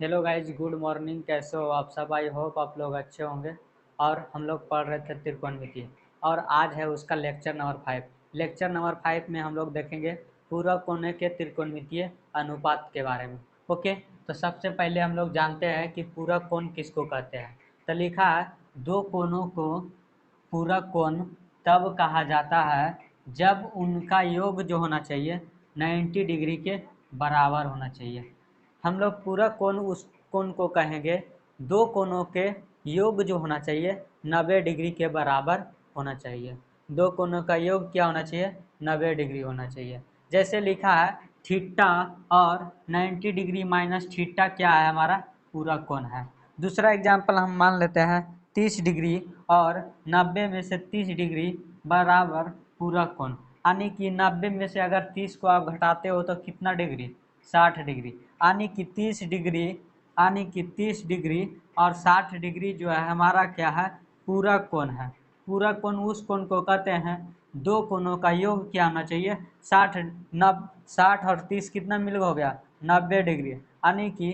Hello guys, good morning. कैसे हो आप सब? आई होप आप लोग अच्छे होंगे। और हम लोग पढ़ रहे थे त्रिकोणमिति, और आज है उसका लेक्चर नंबर 5। लेक्चर नंबर 5 में हम लोग देखेंगे पूरक कोने के त्रिकोणमितीय अनुपात के बारे में। ओके, तो सबसे पहले हम लोग जानते हैं कि पूरक कोण किसको कहते हैं। तो लिखा है, दो कोनों को पूरक कोण तब कहा जाता है जब उनका योग जो होना चाहिए 90 डिग्री के बराबर होना चाहिए। हम लोग पूरक कोण उस कोण को कहेंगे दो कोनों के योग जो होना चाहिए 90 डिग्री के बराबर होना चाहिए। दो कोनों का योग क्या होना चाहिए? 90 डिग्री होना चाहिए। जैसे लिखा है, थीटा और 90 डिग्री माइनस थीटा क्या है? हमारा पूरक कोण है। दूसरा एग्जाम्पल हम मान लेते हैं, 30 डिग्री और 90 में से 30 डिग्री बराबर पूरक कोण। यानी कि 90 में से अगर 30 को आप घटाते हो तो कितना डिग्री? 60 डिग्री। यानी कि 30 डिग्री और 60 डिग्री जो है हमारा क्या है? पूरक कोण है। पूरक कोण उस कोण को कहते हैं दो कोनों का योग क्या होना चाहिए? 60 और 30 कितना मिल हो गया? 90 डिग्री। यानी कि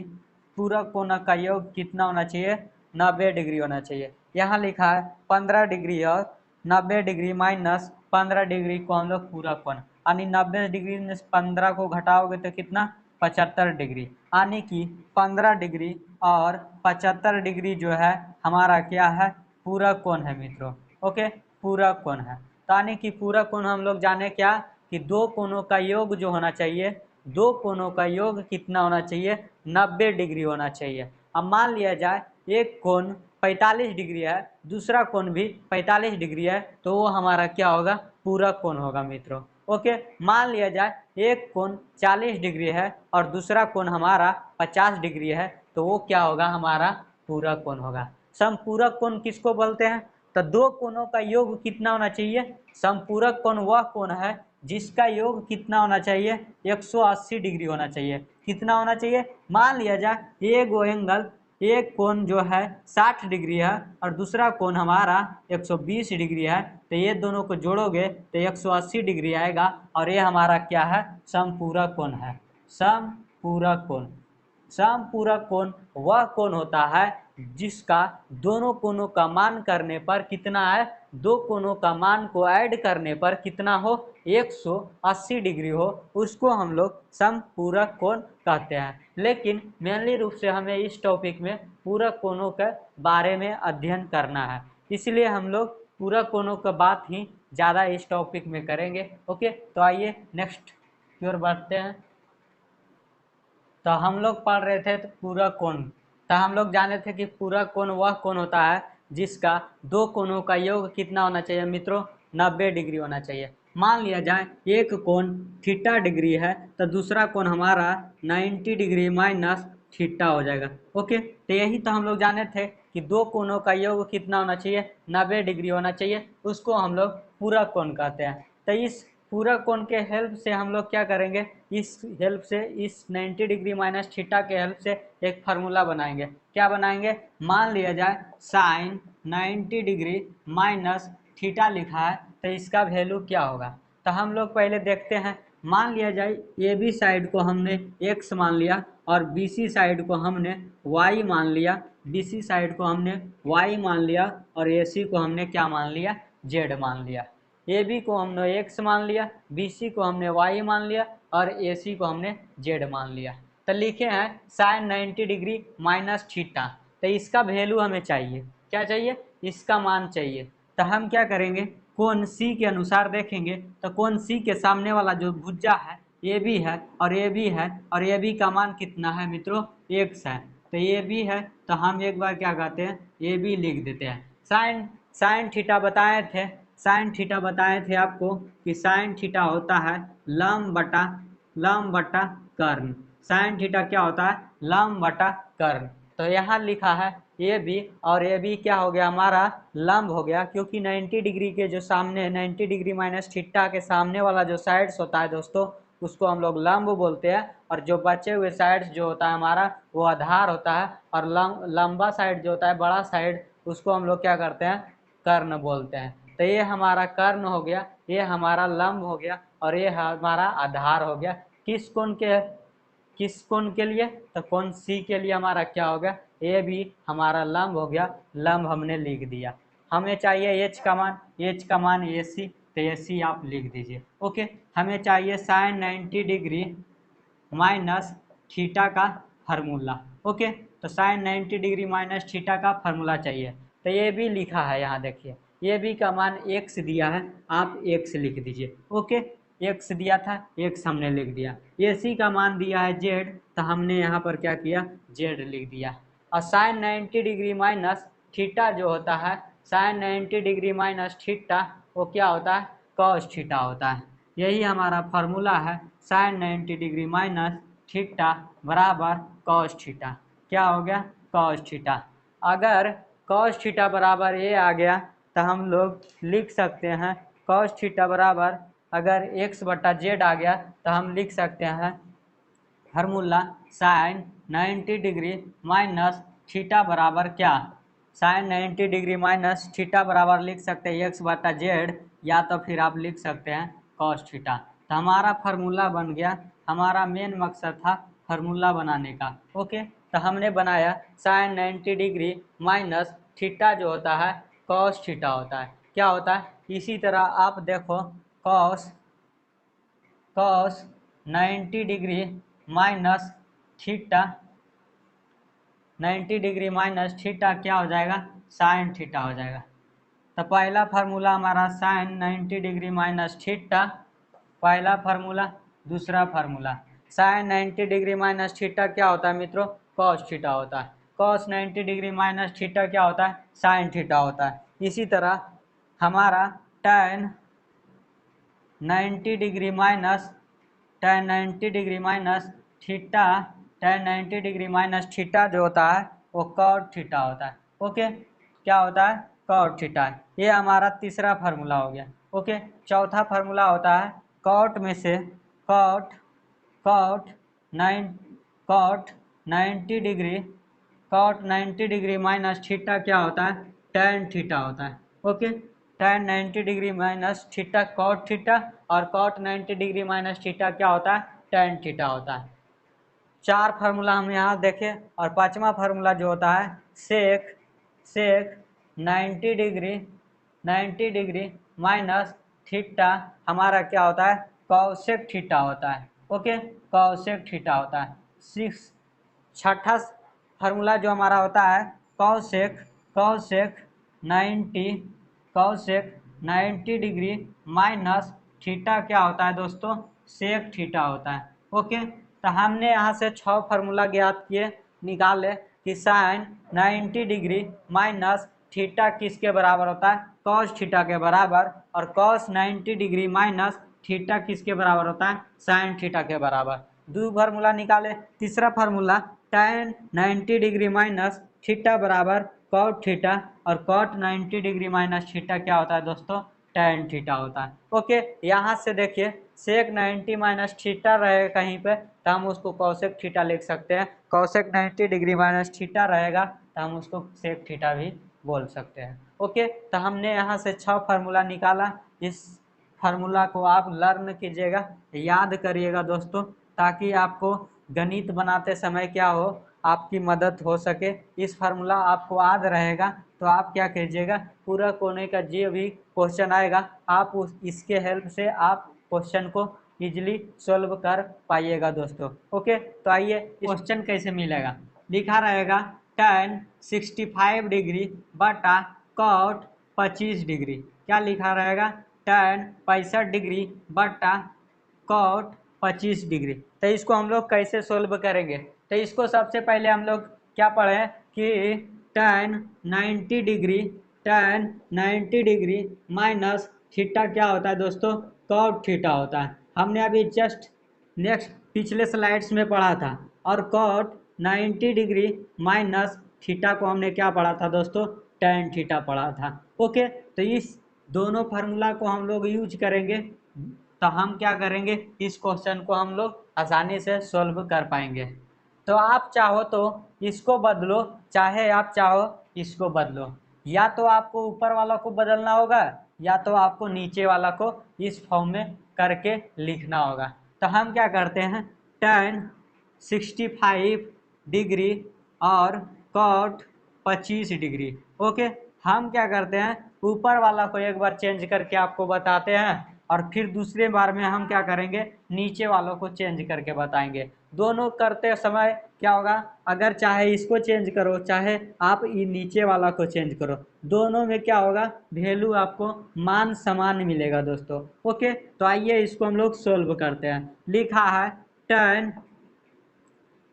पूरक कोण का योग कितना होना चाहिए? 90 डिग्री होना चाहिए। यहाँ लिखा है 15 डिग्री और 90 डिग्री माइनस 15 डिग्री को हम लोग पूरक कोण, यानी 90 डिग्री में 15 को घटाओगे तो कितना? 75 डिग्री। यानी कि 15 डिग्री और 75 डिग्री जो है हमारा क्या है? पूरक कोण है मित्रों। ओके, पूरक कोण है। तो यानी कि पूरक कोण हम लोग जाने क्या कि दो कोनों का योग जो होना चाहिए, दो कोनों का योग कितना होना चाहिए? 90 डिग्री होना चाहिए। अब मान लिया जाए एक कोण 45 डिग्री है, दूसरा कोण भी 45 डिग्री है, तो वो हमारा क्या होगा? पूरक कोण होगा मित्रों। ओके, मान लिया जाए एक कोण 40 डिग्री है और दूसरा कोण हमारा 50 डिग्री है, तो वो क्या होगा? हमारा पूरक कोण होगा। समपूरक कोण किसको बोलते हैं? तो दो कोणों का योग कितना होना चाहिए? समपूरक कोण वह कोण है जिसका योग कितना होना चाहिए? 180 डिग्री होना चाहिए। कितना होना चाहिए? मान लिया जाए एक कोण जो है 60 डिग्री है और दूसरा कोण हमारा 120 डिग्री है, तो ये दोनों को जोड़ोगे तो 180 डिग्री आएगा, और ये हमारा क्या है? समपूरक कोण है। समपूरक कोण। समपूरक कोण वह कोण होता है जिसका दोनों कोणों का मान करने पर कितना है? दो कोणों का मान को ऐड करने पर कितना हो? 180 डिग्री हो, उसको हम लोग समपूरक कोण कहते हैं। लेकिन मेनली रूप से हमें इस टॉपिक में पूरक कोणों के बारे में अध्ययन करना है, इसलिए हम लोग पूरक कोणों का बात ही ज़्यादा इस टॉपिक में करेंगे। ओके, तो आइए नेक्स्ट की ओर बढ़ते हैं। तो हम लोग पढ़ रहे थे तो पूरक कोण। तो हम लोग जाने थे कि पूरक कोण वह कोण होता है जिसका दो कोणों का योग कितना होना चाहिए मित्रों? 90 डिग्री होना चाहिए। मान लिया जाए एक कोण थीटा डिग्री है, तो दूसरा कोण हमारा 90 डिग्री माइनस थीटा हो जाएगा। ओके, तो यही तो हम लोग जाने थे कि दो कोणों का योग कितना होना चाहिए? 90 डिग्री होना चाहिए, उसको हम लोग पूरक कोण कहते हैं। तो इस पूरक कोण के हेल्प से हम लोग क्या करेंगे? इस 90 डिग्री माइनस थीटा के हेल्प से एक फार्मूला बनाएंगे। क्या बनाएंगे? मान लिया जाए साइन 90 डिग्री माइनस थीटा लिखा है, तो इसका वैल्यू क्या होगा? तो हम लोग पहले देखते हैं। मान लिया जाए ए बी साइड को हमने x मान लिया और बी सी साइड को हमने y मान लिया। बी सी साइड को हमने y मान लिया और ए सी को हमने क्या मान लिया? z मान लिया। ए बी को हमने x मान लिया, बी सी को हमने y मान लिया और ए सी को हमने z मान लिया। तो लिखे हैं साइन 90 डिग्री माइनस थीटा। तो इसका वैल्यू हमें चाहिए। क्या चाहिए? इसका मान चाहिए। तो हम क्या करेंगे? कोण सी के अनुसार देखेंगे, तो कोण सी के सामने वाला जो भुजा है ए बी है और ए बी है, और ए बी का मान कितना है मित्रों? x है। तो ए बी है, तो हम एक बार क्या कहते हैं? ए बी लिख देते हैं। साइन साइन थीटा बताए थे, साइन थीटा बताए थे आपको कि साइन थीटा होता है लंब बटा कर्ण। साइन थीटा क्या होता है? लंब बटा कर्ण। तो यहाँ लिखा है ए बी, और ए बी क्या हो गया? हमारा लंब हो गया, क्योंकि 90 डिग्री के जो सामने 90 डिग्री माइनस थीटा के सामने वाला जो साइड्स होता है दोस्तों, उसको हम लोग लंब बोलते हैं, और जो बचे हुए साइड्स जो होता है हमारा वो आधार होता है, और लंबा साइड जो होता है बड़ा साइड, उसको हम लोग क्या करते हैं? कर्ण बोलते हैं। तो ये हमारा कर्ण हो गया, ये हमारा लंब हो गया, और ये हमारा आधार हो गया। किस कोण के लिए? तो कोण सी के लिए हमारा क्या हो गया? ए बी हमारा लंब हो गया, लंब हमने लिख दिया। हमें चाहिए एच का मान ए सी, तो ए सी आप लिख दीजिए। ओके, हमें चाहिए साइन 90 डिग्री माइनस थीटा का फार्मूला। ओके, तो साइन 90 डिग्री माइनस थीटा का फार्मूला चाहिए। तो ये भी लिखा है यहाँ देखिए, ये भी का मान एक्स दिया है, आप एक्स लिख दीजिए। ओके, एक्स दिया था, एक्स हमने लिख दिया। ए सी का मान दिया है जेड, तो हमने यहाँ पर क्या किया? जेड लिख दिया। और साइन 90 डिग्री माइनस थीटा जो होता है, साइन 90 डिग्री माइनस थीटा वो क्या होता है? कॉस थीटा होता है। यही हमारा फार्मूला है, साइन 90 डिग्री माइनस थीटा बराबर कॉस थीटा। क्या हो गया? Cos theta. अगर कॉस थीटा बराबर ए आ गया तो हम लोग लिख सकते हैं कॉस थीटा बराबर, अगर एक्स बटा जेड आ गया तो हम लिख सकते हैं formula sign 90 degree minus theta बराबर क्या? साइन 90 डिग्री माइनस थीटा बराबर लिख सकते हैं एक्स बटा जेड, या तो फिर आप लिख सकते हैं कॉस थीटा। तो हमारा फार्मूला बन गया। हमारा मेन मकसद था फार्मूला बनाने का। ओके, तो हमने बनाया साइन 90 डिग्री माइनस थीटा जो होता है कॉस थीटा होता है। क्या होता है? इसी तरह आप देखो, cos cos 90 degree minus theta, 90 degree minus theta क्या हो जाएगा? साइन थीटा हो जाएगा। तो पहला फार्मूला हमारा साइन 90 डिग्री माइनस थीटा, पहला फार्मूला। दूसरा formula sign 90 degree minus theta क्या होता है मित्रों? कॉस थीटा होता है। कॉस 90 डिग्री माइनस थीटा क्या होता है? साइन थीटा होता है। इसी तरह हमारा tan 90 degree minus tan 90 degree minus theta, tan 90 degree minus theta जो होता है वो कॉट थीटा होता है। ओके, क्या होता है? Cot theta. ये हमारा तीसरा फार्मूला हो गया। ओके, चौथा फार्मूला होता है कॉट में से cot cot nine cot 90 degree, cot 90 degree minus theta क्या होता है? tan थीटा होता है। Okay, tan 90 degree minus theta cot theta, और कॉट 90 डिग्री माइनस थीटा क्या होता है? tan थीटा होता है। चार फार्मूला हम यहाँ देखें, और पांचवा फार्मूला जो होता है सेक सेक 90 डिग्री माइनस थीटा हमारा क्या होता है? कॉसेक थीटा होता है। ओके, कॉसेक थीटा होता है। सिक्स छठा फार्मूला जो हमारा होता है cosec cosec 90 cosec 90 degree minus theta क्या होता है दोस्तों? सेक थीटा होता है। ओके, तो हमने यहाँ से 6 फार्मूला ज्ञात किए, निकाले कि साइन 90 डिग्री माइनस थीटा किसके बराबर होता है? कॉस थीटा के बराबर। और कॉस 90 डिग्री माइनस थीटा किसके बराबर होता है? साइन थीटा के बराबर। दो फार्मूला निकाले। तीसरा formula tan 90 degree minus theta बराबर कॉट थीटा, और कॉट 90 डिग्री माइनस थीटा क्या होता है दोस्तों? tan थीटा होता है। ओके, यहाँ से देखिए सेक 90 माइनस थीटा रहेगा कहीं पे तो हम उसको कॉसेक थीटा लिख सकते हैं। कॉसेक 90 डिग्री माइनस थीटा रहेगा तो हम उसको सेक थीटा भी बोल सकते हैं। ओके, तो हमने यहाँ से 6 फार्मूला निकाला। इस फार्मूला को आप लर्न कीजिएगा, याद करिएगा दोस्तों, ताकि आपको गणित बनाते समय क्या हो, आपकी मदद हो सके। इस फार्मूला आपको याद रहेगा तो आप क्या कीजिएगा, पूरा कोने का जो भी क्वेश्चन आएगा आप इसके हेल्प से आप क्वेश्चन को इजीली सॉल्व कर पाइएगा दोस्तों। ओके, तो आइए क्वेश्चन कैसे मिलेगा। लिखा रहेगा tan 65 डिग्री बटा कॉट 25 डिग्री। क्या लिखा रहेगा? tan 65 डिग्री बटा कॉट 25 डिग्री। तो इसको हम लोग कैसे सोल्व करेंगे? तो इसको सबसे पहले हम लोग क्या पढ़े कि tan 90 डिग्री माइनस थीटा क्या होता है दोस्तों? कॉट थीटा होता है। हमने अभी जस्ट नेक्स्ट पिछले स्लाइड्स में पढ़ा था। और कॉट 90 डिग्री माइनस थीटा को हमने क्या पढ़ा था दोस्तों? tan थीटा पढ़ा था। ओके, तो इस दोनों फार्मूला को हम लोग यूज करेंगे तो हम क्या करेंगे, इस क्वेश्चन को हम लोग आसानी से सॉल्व कर पाएंगे। तो आप चाहो तो इसको बदलो, चाहे आप चाहो इसको बदलो, या तो आपको ऊपर वाला को बदलना होगा या तो आपको नीचे वाला को इस फॉर्म में करके लिखना होगा। तो हम क्या करते हैं, tan 65 डिग्री और कॉट 25 डिग्री। ओके, हम क्या करते हैं, ऊपर वाला को एक बार चेंज करके आपको बताते हैं और फिर दूसरे बार में हम क्या करेंगे, नीचे वालों को चेंज करके बताएंगे। दोनों करते समय क्या होगा, अगर चाहे इसको चेंज करो चाहे आप नीचे वाला को चेंज करो, दोनों में क्या होगा, वैल्यू आपको मान समान मिलेगा दोस्तों। ओके, तो आइए इसको हम लोग सोल्व करते हैं। लिखा है tan,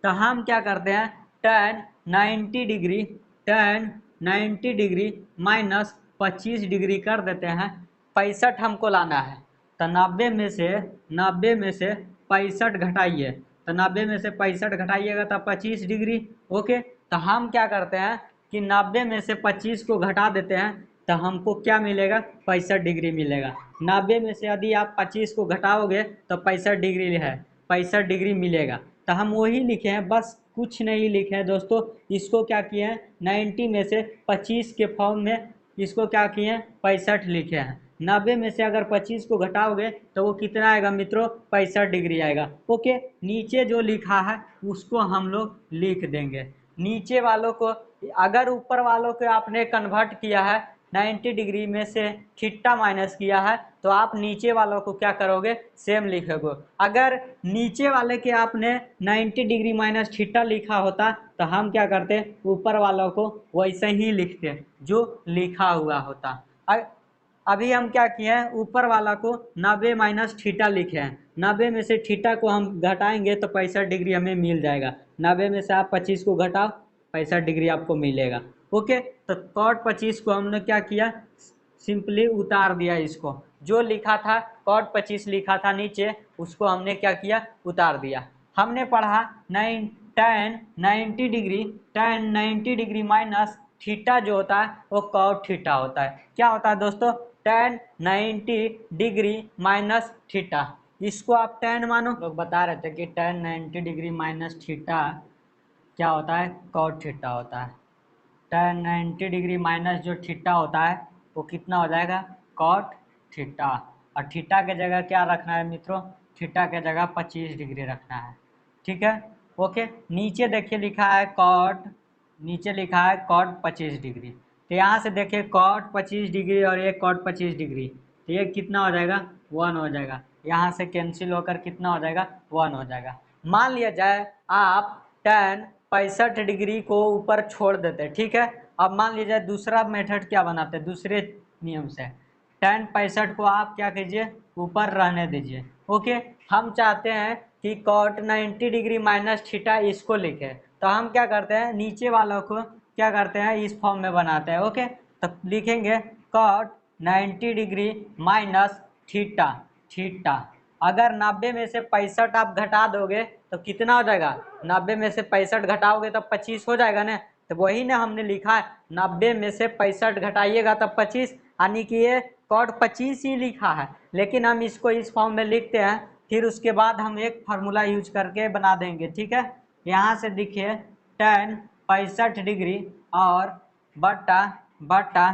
तो हम क्या करते हैं, tan 90 degree, tan 90 degree minus 25 degree कर देते हैं। 65 हमको लाना है, तो 90 में से 65 घटाइए, तो 90 में से 65 घटाइएगा तो 25 डिग्री। ओके, तो हम क्या करते हैं कि 90 में से 25 को घटा देते हैं, तो हमको क्या मिलेगा, 65 डिग्री मिलेगा। 90 में से यदि आप 25 को घटाओगे तो 65 डिग्री है, 65 डिग्री मिलेगा। तो हम वही लिखे हैं, बस कुछ नहीं लिखे हैं दोस्तों। इसको क्या किए हैं, 90 में से 25 के फॉर्म में इसको क्या किए हैं, 65 लिखे हैं। 90 में से अगर 25 को घटाओगे तो वो कितना आएगा मित्रों, 65 डिग्री आएगा। ओके, नीचे जो लिखा है उसको हम लोग लिख देंगे। नीचे वालों को, अगर ऊपर वालों को आपने कन्वर्ट किया है 90 डिग्री में से थीटा माइनस किया है, तो आप नीचे वालों को क्या करोगे, सेम लिखोगे। अगर नीचे वाले के आपने 90 डिग्री माइनस थीटा लिखा होता तो हम क्या करते, ऊपर वालों को वैसे ही लिखते जो लिखा हुआ होता। अभी हम क्या किए हैं, ऊपर वाला को 90 माइनस थीटा लिखे हैं। 90 में से थीटा को हम घटाएंगे तो 65 डिग्री हमें मिल जाएगा। 90 में से आप 25 को घटाओ, 65 डिग्री आपको मिलेगा। ओके, तो कॉट 25 को हमने क्या किया, सिंपली उतार दिया। इसको जो लिखा था कॉट 25 लिखा था नीचे, उसको हमने क्या किया, उतार दिया। हमने पढ़ा tan 90 degree, tan 90 degree minus theta जो होता है वो कॉट थीटा होता है। क्या होता है दोस्तों, tan 90 डिग्री माइनस थीटा, इसको आप tan मानो। लोग बता रहे थे कि tan 90 डिग्री माइनस थीटा क्या होता है, कॉट थीटा होता है। tan 90 डिग्री माइनस जो थीटा होता है वो कितना हो जाएगा, कॉट थीटा। और थीटा के जगह क्या रखना है मित्रों, थीटा के जगह 25 डिग्री रखना है। ठीक है, ओके। नीचे देखिए लिखा है कॉट, नीचे लिखा है कॉट 25 डिग्री, तो यहाँ से देखिए कॉट 25 डिग्री और ये कॉट 25 डिग्री, तो ये कितना हो जाएगा, 1 हो जाएगा। यहाँ से कैंसिल होकर कितना हो जाएगा, 1 हो जाएगा। मान लिया जाए आप tan 65 डिग्री को ऊपर छोड़ देते, ठीक है। अब मान लीजिए दूसरा मेथड क्या बनाते, दूसरे नियम से tan 65 को आप क्या कीजिए, ऊपर रहने दीजिए। ओके, हम चाहते हैं कि cot 90 डिग्री माइनस थीटा इसको लिखे, तो हम क्या करते हैं, नीचे वालों को क्या करते हैं, इस फॉर्म में बनाते हैं। ओके, तो लिखेंगे cot 90 degree minus theta, theta. अगर 90 में से 65 आप घटा दोगे तो कितना हो जाएगा, 90 में से 65 घटाओगे तो 25 हो जाएगा ना। तो वही ना हमने लिखा है, 90 में से 65 घटाइएगा तब 25, यानी कि ये कॉट 25 ही लिखा है, लेकिन हम इसको इस फॉर्म में लिखते हैं। फिर उसके बाद हम एक फार्मूला यूज करके बना देंगे। ठीक है, यहाँ से देखिए tan 65 डिग्री और बटा बटा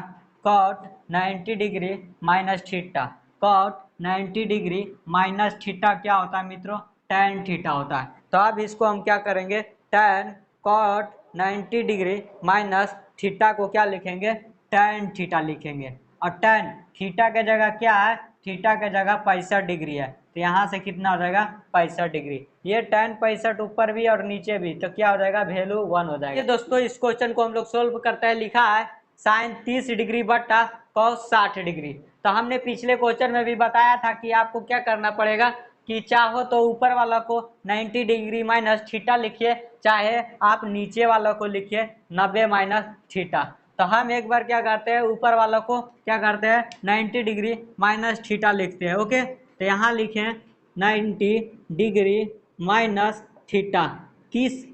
cot 90 degree minus theta. Cot 90 degree minus theta क्या होता है मित्रों, tan थीटा होता है। तो अब इसको हम क्या करेंगे, tan cot 90 degree minus theta को क्या लिखेंगे, tan थीटा लिखेंगे। और tan थीटा के जगह क्या है, थीटा के जगह 65 डिग्री है, तो यहाँ से कितना हो जाएगा, 65 डिग्री। ये tan 65 ऊपर भी और नीचे भी, तो क्या हो जाएगा, वैल्यू 1 हो जाएगा। ये दोस्तों इस क्वेश्चन को हम लोग सोल्व करते हैं। लिखा है साइन 30 डिग्री बटा कॉस 60 डिग्री। तो हमने पिछले क्वेश्चन में भी बताया था कि आपको क्या करना पड़ेगा, कि चाहो तो ऊपर वाला को 90 डिग्री माइनस थीटा लिखिए, चाहे आप नीचे वाला को लिखिए 90 माइनस थीटा। तो हम एक बार क्या करते हैं, ऊपर वाला को क्या करते हैं, 90 डिग्री माइनस थीटा लिखते हैं। ओके, तो यहाँ लिखें 90 डिग्री माइनस थीटा। किस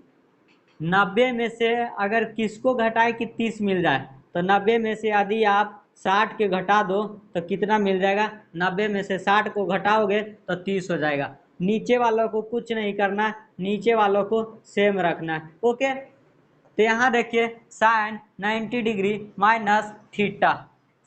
90 में से अगर किसको घटाए कि 30 मिल जाए, तो 90 में से यदि आप 60 के घटा दो तो कितना मिल जाएगा, 90 में से 60 को घटाओगे तो 30 हो जाएगा। नीचे वालों को कुछ नहीं करना, नीचे वालों को सेम रखना है। ओके, तो यहाँ देखिए sine 90 degree minus theta,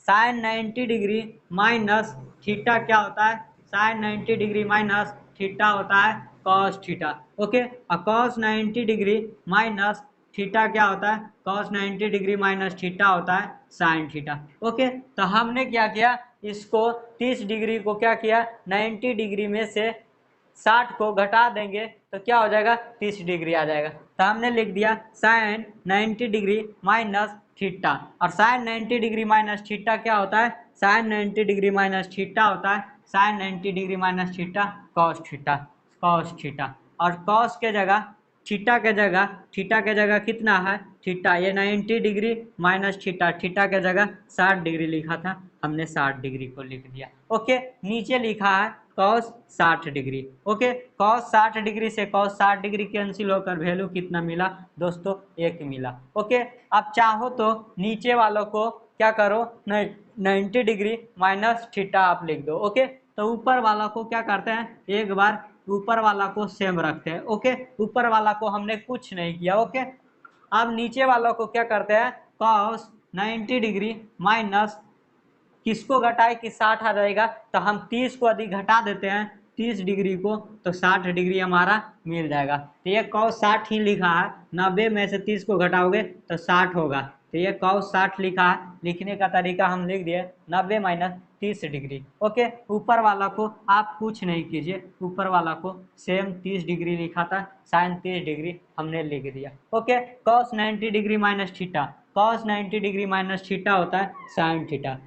sine 90 degree minus theta क्या होता है, साइन 90 डिग्री माइनस थीटा होता है कॉस थीटा। ओके, और कॉस 90 डिग्री माइनस थीटा क्या होता है, कॉस 90 डिग्री माइनस थीटा होता है साइन थीटा। ओके, तो हमने क्या किया, इसको 30 डिग्री को क्या किया, 90 डिग्री में से 60 को घटा देंगे तो क्या हो जाएगा, 30 डिग्री आ जाएगा। तो हमने लिख दिया साइन 90 डिग्री माइनस थीटा, और साइन 90 डिग्री माइनस थीटा क्या होता है, साइन 90 डिग्री माइनस थीटा होता है sine 90 degree minus theta cos theta, cos theta. और कॉस के जगह थीटा के जगह, थीटा के जगह कितना है थीटा, ये 90 डिग्री माइनस थीटा, थीटा के जगह 60 डिग्री लिखा था, हमने 60 डिग्री को लिख दिया। ओके, नीचे लिखा है cos 60 degree. Okay, cos 60 degree से कॉस 60 डिग्री कैंसिल होकर वैल्यू कितना मिला दोस्तों, 1 मिला। ओके, आप चाहो तो नीचे वालों को क्या करो, 90 डिग्री माइनस थीटा आप लिख दो। ओके, तो ऊपर वाला को क्या करते हैं, एक बार ऊपर वाला को सेम रखते हैं। ओके, ऊपर वाला को हमने कुछ नहीं किया। ओके, अब नीचे वाला को क्या करते हैं, कॉस 90 डिग्री माइनस किसको घटाए कि 60 आ जाएगा, तो हम 30 को यदि घटा देते हैं 30 डिग्री को तो 60 डिग्री हमारा मिल जाएगा। तो ये कॉस 60 ही लिखा है, 90 में से 30 को घटाओगे तो 60 होगा, तो ये कॉस 60 लिखा है। लिखने का तरीका हम लिख दिए 90 माइनस 30 डिग्री। ओके, ऊपर वाला को आप कुछ नहीं कीजिए, ऊपर वाला को सेम 30 डिग्री लिखा था, साइन 30 डिग्री हमने लिख दिया। Okay, cos 90 degree minus theta, cos 90 degree minus theta होता है sine theta,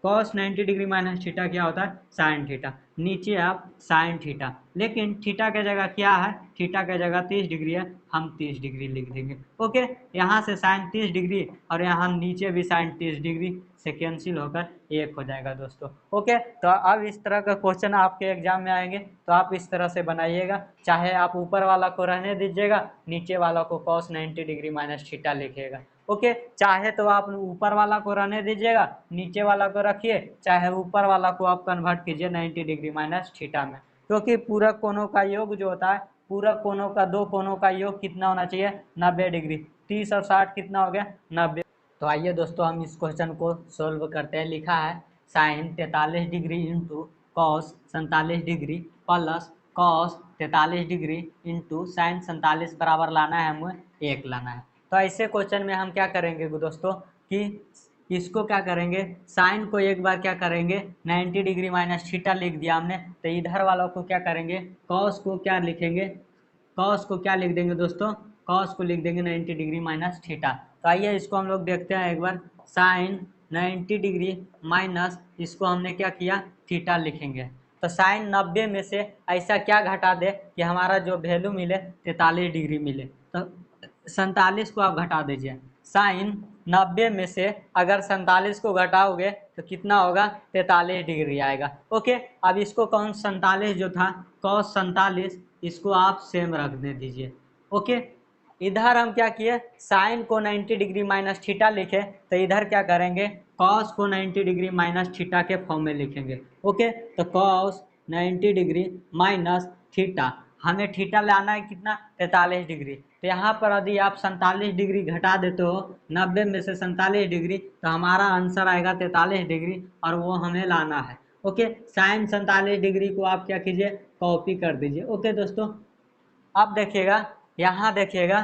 cos 90 degree minus theta क्या होता है साइन थीटा। नीचे आप साइन थीटा, लेकिन थीटा के जगह क्या है, थीटा के जगह 30 डिग्री है, हम 30 डिग्री लिख देंगे। ओके, यहाँ से साइन 30 डिग्री और यहाँ नीचे भी साइन 30 डिग्री से कैंसिल होकर 1 हो जाएगा दोस्तों। ओके, तो अब इस तरह का क्वेश्चन आपके एग्जाम में आएंगे तो आप इस तरह से बनाइएगा, चाहे आप ऊपर वाला को रहने दीजिएगा, नीचे वाला को कॉस 90 डिग्री माइनस थीटा लिखिएगा। ओके, चाहे तो आप ऊपर वाला को रहने दीजिएगा, नीचे वाला को रखिए, चाहे ऊपर वाला को आप कन्वर्ट कीजिए 90 डिग्री माइनस थीटा में, क्योंकि पूरक कोणों का योग जो होता है, पूरक कोणों का, दो कोणों का योग कितना होना चाहिए, 90 डिग्री। 30 और 60 कितना हो गया, 90। तो आइए दोस्तों हम इस क्वेश्चन को सोल्व करते हैं। लिखा है sine 43 degree into cos 47 degree plus cos 43 degree into sine 47 बराबर लाना है, हमें 1 लाना है। तो ऐसे क्वेश्चन में हम क्या करेंगे दोस्तों कि इसको क्या करेंगे, साइन को एक बार क्या करेंगे 90 डिग्री माइनस थीटा लिख दिया हमने, तो इधर वालों को क्या करेंगे, कॉस को क्या लिखेंगे, कॉस को क्या लिख देंगे दोस्तों, कॉस को लिख देंगे 90 डिग्री माइनस थीटा। तो आइए इसको हम लोग देखते हैं एक बार, साइन 90 डिग्री माइनस इसको हमने क्या किया थीटा लिखेंगे। तो साइन 90 में से ऐसा क्या घटा दे कि हमारा जो वैल्यू मिले 43 डिग्री मिले, तो 47 को आप घटा दीजिए। साइन 90 में से अगर 47 को घटाओगे तो कितना होगा, 43 डिग्री आएगा। ओके, अब इसको कौन 47 जो था कॉस 47, इसको आप सेम रखने दीजिए। ओके, इधर हम क्या किए, साइन को 90 डिग्री माइनस थीटा लिखे, तो इधर क्या करेंगे, कॉस को 90 डिग्री माइनस थीटा के फॉर्म में लिखेंगे। ओके, तो कॉस 90 डिग्री माइनस थीटा, हमें थीटा लाना है कितना, 43 डिग्री। तो यहाँ पर यदि आप 47 डिग्री घटा देते हो 90 में से 47 डिग्री, तो हमारा आंसर आएगा 43 डिग्री, और वो हमें लाना है। ओके, साइन 47 डिग्री को आप क्या कीजिए, कॉपी कर दीजिए। ओके दोस्तों, अब देखिएगा, यहाँ देखिएगा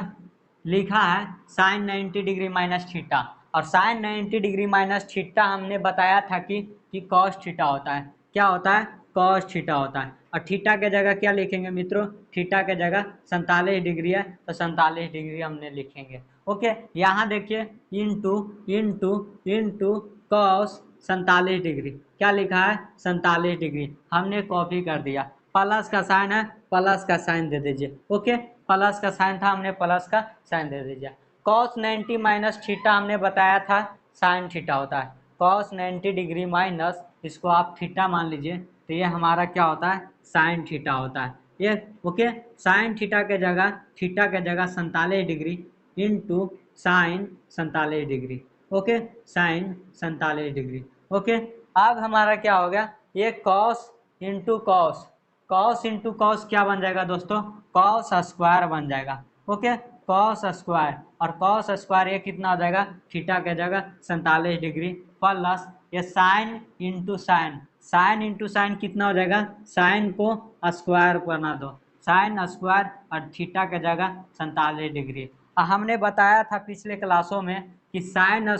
लिखा है साइन 90 डिग्री माइनस थीटा, और साइन 90 डिग्री माइनस थीटा हमने बताया था कि कॉस थीटा होता है, क्या होता है, कॉस थीटा होता है। और थीटा के जगह क्या लिखेंगे मित्रों, थीटा के जगह 47 डिग्री है, तो 47 डिग्री हमने लिखेंगे। ओके, यहाँ देखिए into into into cos 47 degree, क्या लिखा है 47 डिग्री, हमने कॉपी कर दिया। प्लस का साइन है, प्लस का साइन दे दीजिए। ओके, प्लस का साइन था, हमने प्लस का साइन दे दीजिए। कॉस 90 माइनस थीटा हमने बताया था साइन थीटा होता है, कॉस 90 डिग्री माइनस इसको आप थीटा मान लीजिए, तो ये हमारा क्या होता है, साइन थीटा होता है ये। ओके, साइन थीटा के जगह, थीटा के जगह 47 degree into sine 47 degree. Okay, sine 47 degree. Okay, अब हमारा क्या हो गया, ये cos into cos, cos into cos क्या बन जाएगा दोस्तों, कॉस स्क्वायर बन जाएगा। ओके, कॉस स्क्वायर, और कॉस स्क्वायर ये कितना हो जाएगा, थीटा के जगह 47 डिग्री प्लस ये sine into sine, sine into sine कितना हो जाएगा, साइन को स्क्वायर बना दो, साइन स्क्वायर और थीटा के जगह 47 डिग्री। हमने बताया था पिछले क्लासों में कि sine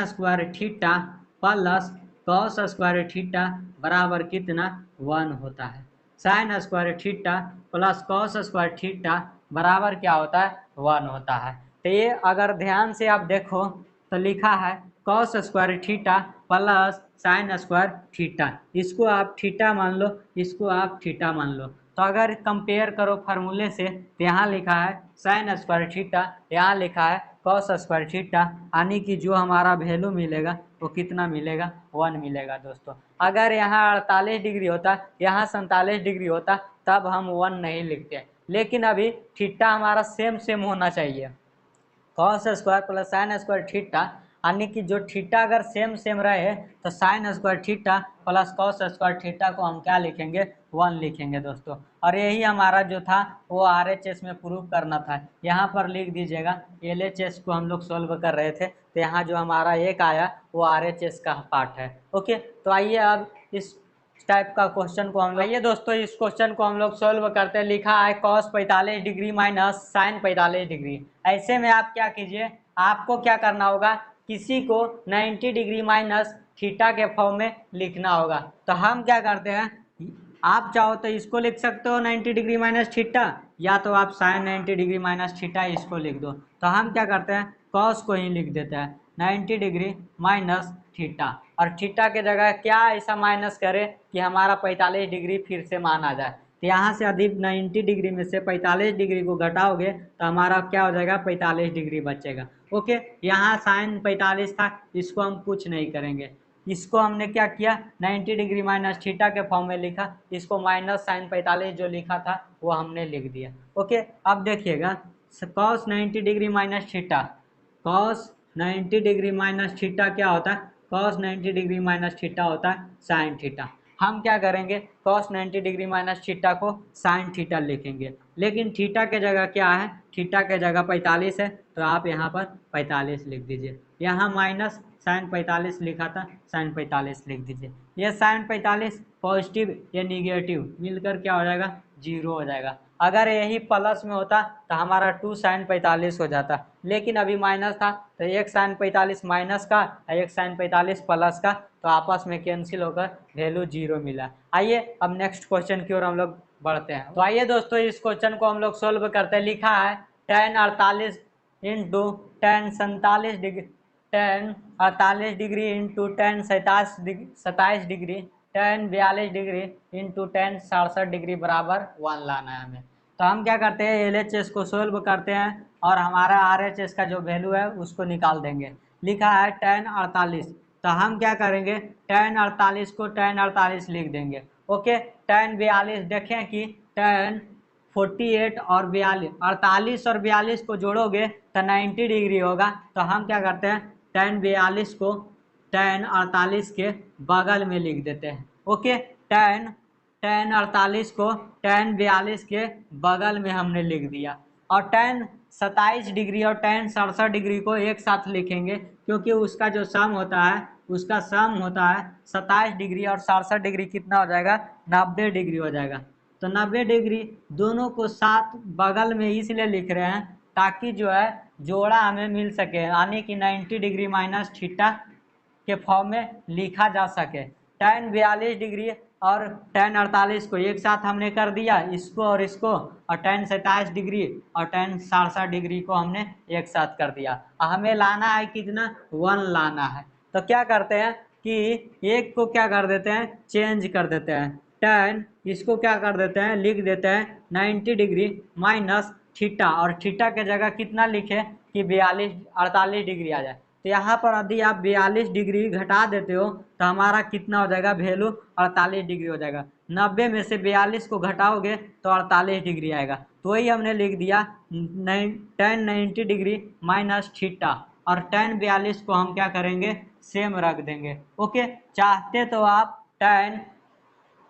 square theta plus cos square theta बराबर कितना 1 होता है। Sine square theta plus cos square theta बराबर क्या होता है 1 होता है। तो ये अगर ध्यान से आप देखो तो लिखा है cos square theta plus sine square theta, इसको आप थीटा मान लो, इसको आप थीटा मान लो। तो अगर कंपेयर करो फार्मूले से तो यहाँ लिखा है साइन स्क्वायर थीटा, यहाँ लिखा है कॉस स्क्वायर थीटा, यानी कि जो हमारा वैल्यू मिलेगा वो कितना मिलेगा 1 मिलेगा दोस्तों। अगर यहाँ 48 डिग्री होता, यहाँ 47 डिग्री होता तब हम 1 नहीं लिखते, लेकिन अभी थीटा हमारा सेम होना चाहिए। Cos square plus sine square theta, यानी कि जो थीटा अगर सेम रहे तो sine square theta plus cos square theta को हम क्या लिखेंगे 1 लिखेंगे दोस्तों। और यही हमारा जो था वो RHS में प्रूव करना था। यहाँ पर लिख दीजिएगा LHS को हम लोग सॉल्व कर रहे थे, तो यहाँ जो हमारा एक आया वो RHS का पार्ट है। ओके, तो आइए अब इस टाइप का क्वेश्चन को हम लोग, दोस्तों इस क्वेश्चन को हम लोग सॉल्व करते हैं। लिखा है cos 45 degree minus sine 45 degree. ऐसे में आप क्या कीजिए, आपको क्या करना होगा, किसी को 90 डिग्री माइनस थीटा के फॉर्म में लिखना होगा। तो हम क्या करते हैं, आप चाहो तो इसको लिख सकते हो 90 डिग्री माइनस थीटा, या तो आप साइन 90 डिग्री माइनस थीटा इसको लिख दो। तो हम क्या करते हैं कॉस को ही लिख देते हैं 90 डिग्री माइनस थीटा, और थीटा के जगह क्या ऐसा माइनस करे कि हमारा 45 डिग्री फिर से मान आ जाए। तो यहाँ से अधिक 90 डिग्री में से 45 डिग्री को घटाओगे तो हमारा क्या हो जाएगा 45 डिग्री बचेगा। ओके, यहाँ साइन 45 था, इसको हम कुछ नहीं करेंगे, इसको हमने क्या किया 90 डिग्री माइनस थीटा के फॉर्म में लिखा, इसको माइनस साइन 45 जो लिखा था वो हमने लिख दिया। ओके, अब देखिएगा cos 90 degree minus theta, cos 90 degree minus theta क्या होता है, कॉस 90 डिग्री माइनस थीटा होता है साइन थीटा। हम क्या करेंगे कॉस 90 डिग्री माइनस थीटा को साइन थीटा लिखेंगे, लेकिन थीटा के जगह क्या है, थीटा के जगह 45 है, तो आप यहाँ पर 45 लिख दीजिए। यहाँ माइनस साइन 45 लिखा था, साइन 45 लिख दीजिए। ये साइन 45 पॉजिटिव या निगेटिव मिलकर क्या हो जाएगा 0 हो जाएगा। अगर यही प्लस में होता तो हमारा 2 साइन 45 हो जाता, लेकिन अभी माइनस था तो एक साइन 45 माइनस का और एक साइन 45 प्लस का, तो आपस में कैंसिल होकर वैल्यू 0 मिला। आइए अब नेक्स्ट क्वेश्चन की ओर हम लोग बढ़ते हैं। तो आइए दोस्तों इस क्वेश्चन को हम लोग सोल्व करते हैं। लिखा है tan 48 into tan 47 degree, tan 48 degree into tan 27 degree, tan 42 degree into tan 67 degree बराबर 1 लाना है हमें। तो हम क्या करते हैं LHS को सोल्व करते हैं और हमारा RHS का जो वैल्यू है उसको निकाल देंगे। लिखा है tan 48, तो हम क्या करेंगे tan 48 को tan 48 लिख देंगे। ओके, tan 42 देखें कि tan 48 और 42, 48 और 42 को जोड़ोगे तो 90 डिग्री होगा। तो हम क्या करते हैं tan 42 को tan 48 के बगल में लिख देते हैं। ओके, tan 48 को tan 42 के बगल में हमने लिख दिया, और tan 27 डिग्री और tan 67 डिग्री को एक साथ लिखेंगे, क्योंकि उसका जो सम होता है, उसका सम होता है 27 डिग्री और 67 डिग्री कितना हो जाएगा 90 डिग्री हो जाएगा। तो 90 डिग्री दोनों को साथ बगल में इसलिए लिख रहे हैं ताकि जो है जोड़ा हमें मिल सके, यानी कि 90 डिग्री माइनस थीटा के फॉर्म में लिखा जा सके। tan 42 डिग्री और tan 48 को एक साथ हमने कर दिया, इसको और इसको, और tan 27 डिग्री और tan 67 डिग्री को हमने एक साथ कर दिया। हमें लाना है कितना 1 लाना है। तो क्या करते हैं कि एक को क्या कर देते हैं चेंज कर देते हैं, tan इसको क्या कर देते हैं लिख देते हैं 90 डिग्री माइनस थीटा, और थीटा के जगह कितना लिखे कि 48 डिग्री आ जाए। तो यहाँ पर यदि आप 42 डिग्री घटा देते हो तो हमारा कितना हो जाएगा वैल्यू 48 डिग्री हो जाएगा। 90 में से 42 को घटाओगे तो 48 डिग्री आएगा। तो वही हमने लिख दिया tan 90 डिग्री माइनस थीटा, और tan 42 को हम क्या करेंगे सेम रख देंगे। ओके, चाहते तो आप tan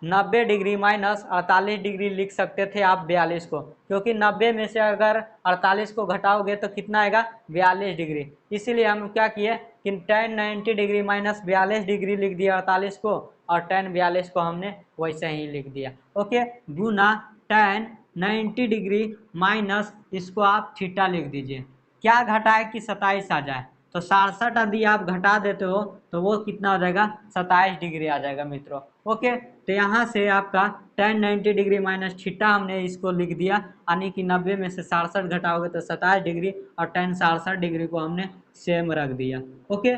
90 डिग्री माइनस 48 डिग्री लिख सकते थे आप 42 को, क्योंकि 90 में से अगर 48 को घटाओगे तो कितना आएगा 42 डिग्री। इसीलिए हम क्या किए कि tan 90 डिग्री माइनस 42 डिग्री लिख दिया 48 को, और tan 42 को हमने वैसे ही लिख दिया। ओके, गुना tan 90 डिग्री माइनस इसको आप थीटा लिख दीजिए। क्या घटाए कि 27 आ जाए, तो 67 यदि आप घटा देते हो तो वो कितना हो जाएगा, 27 डिग्री आ जाएगा मित्रों। ओके, तो यहाँ से आपका tan 90 डिग्री माइनस थीटा हमने इसको लिख दिया, यानी कि 90 में से 67 घटाओगे तो 27 डिग्री, और tan 67 डिग्री को हमने सेम रख दिया। ओके,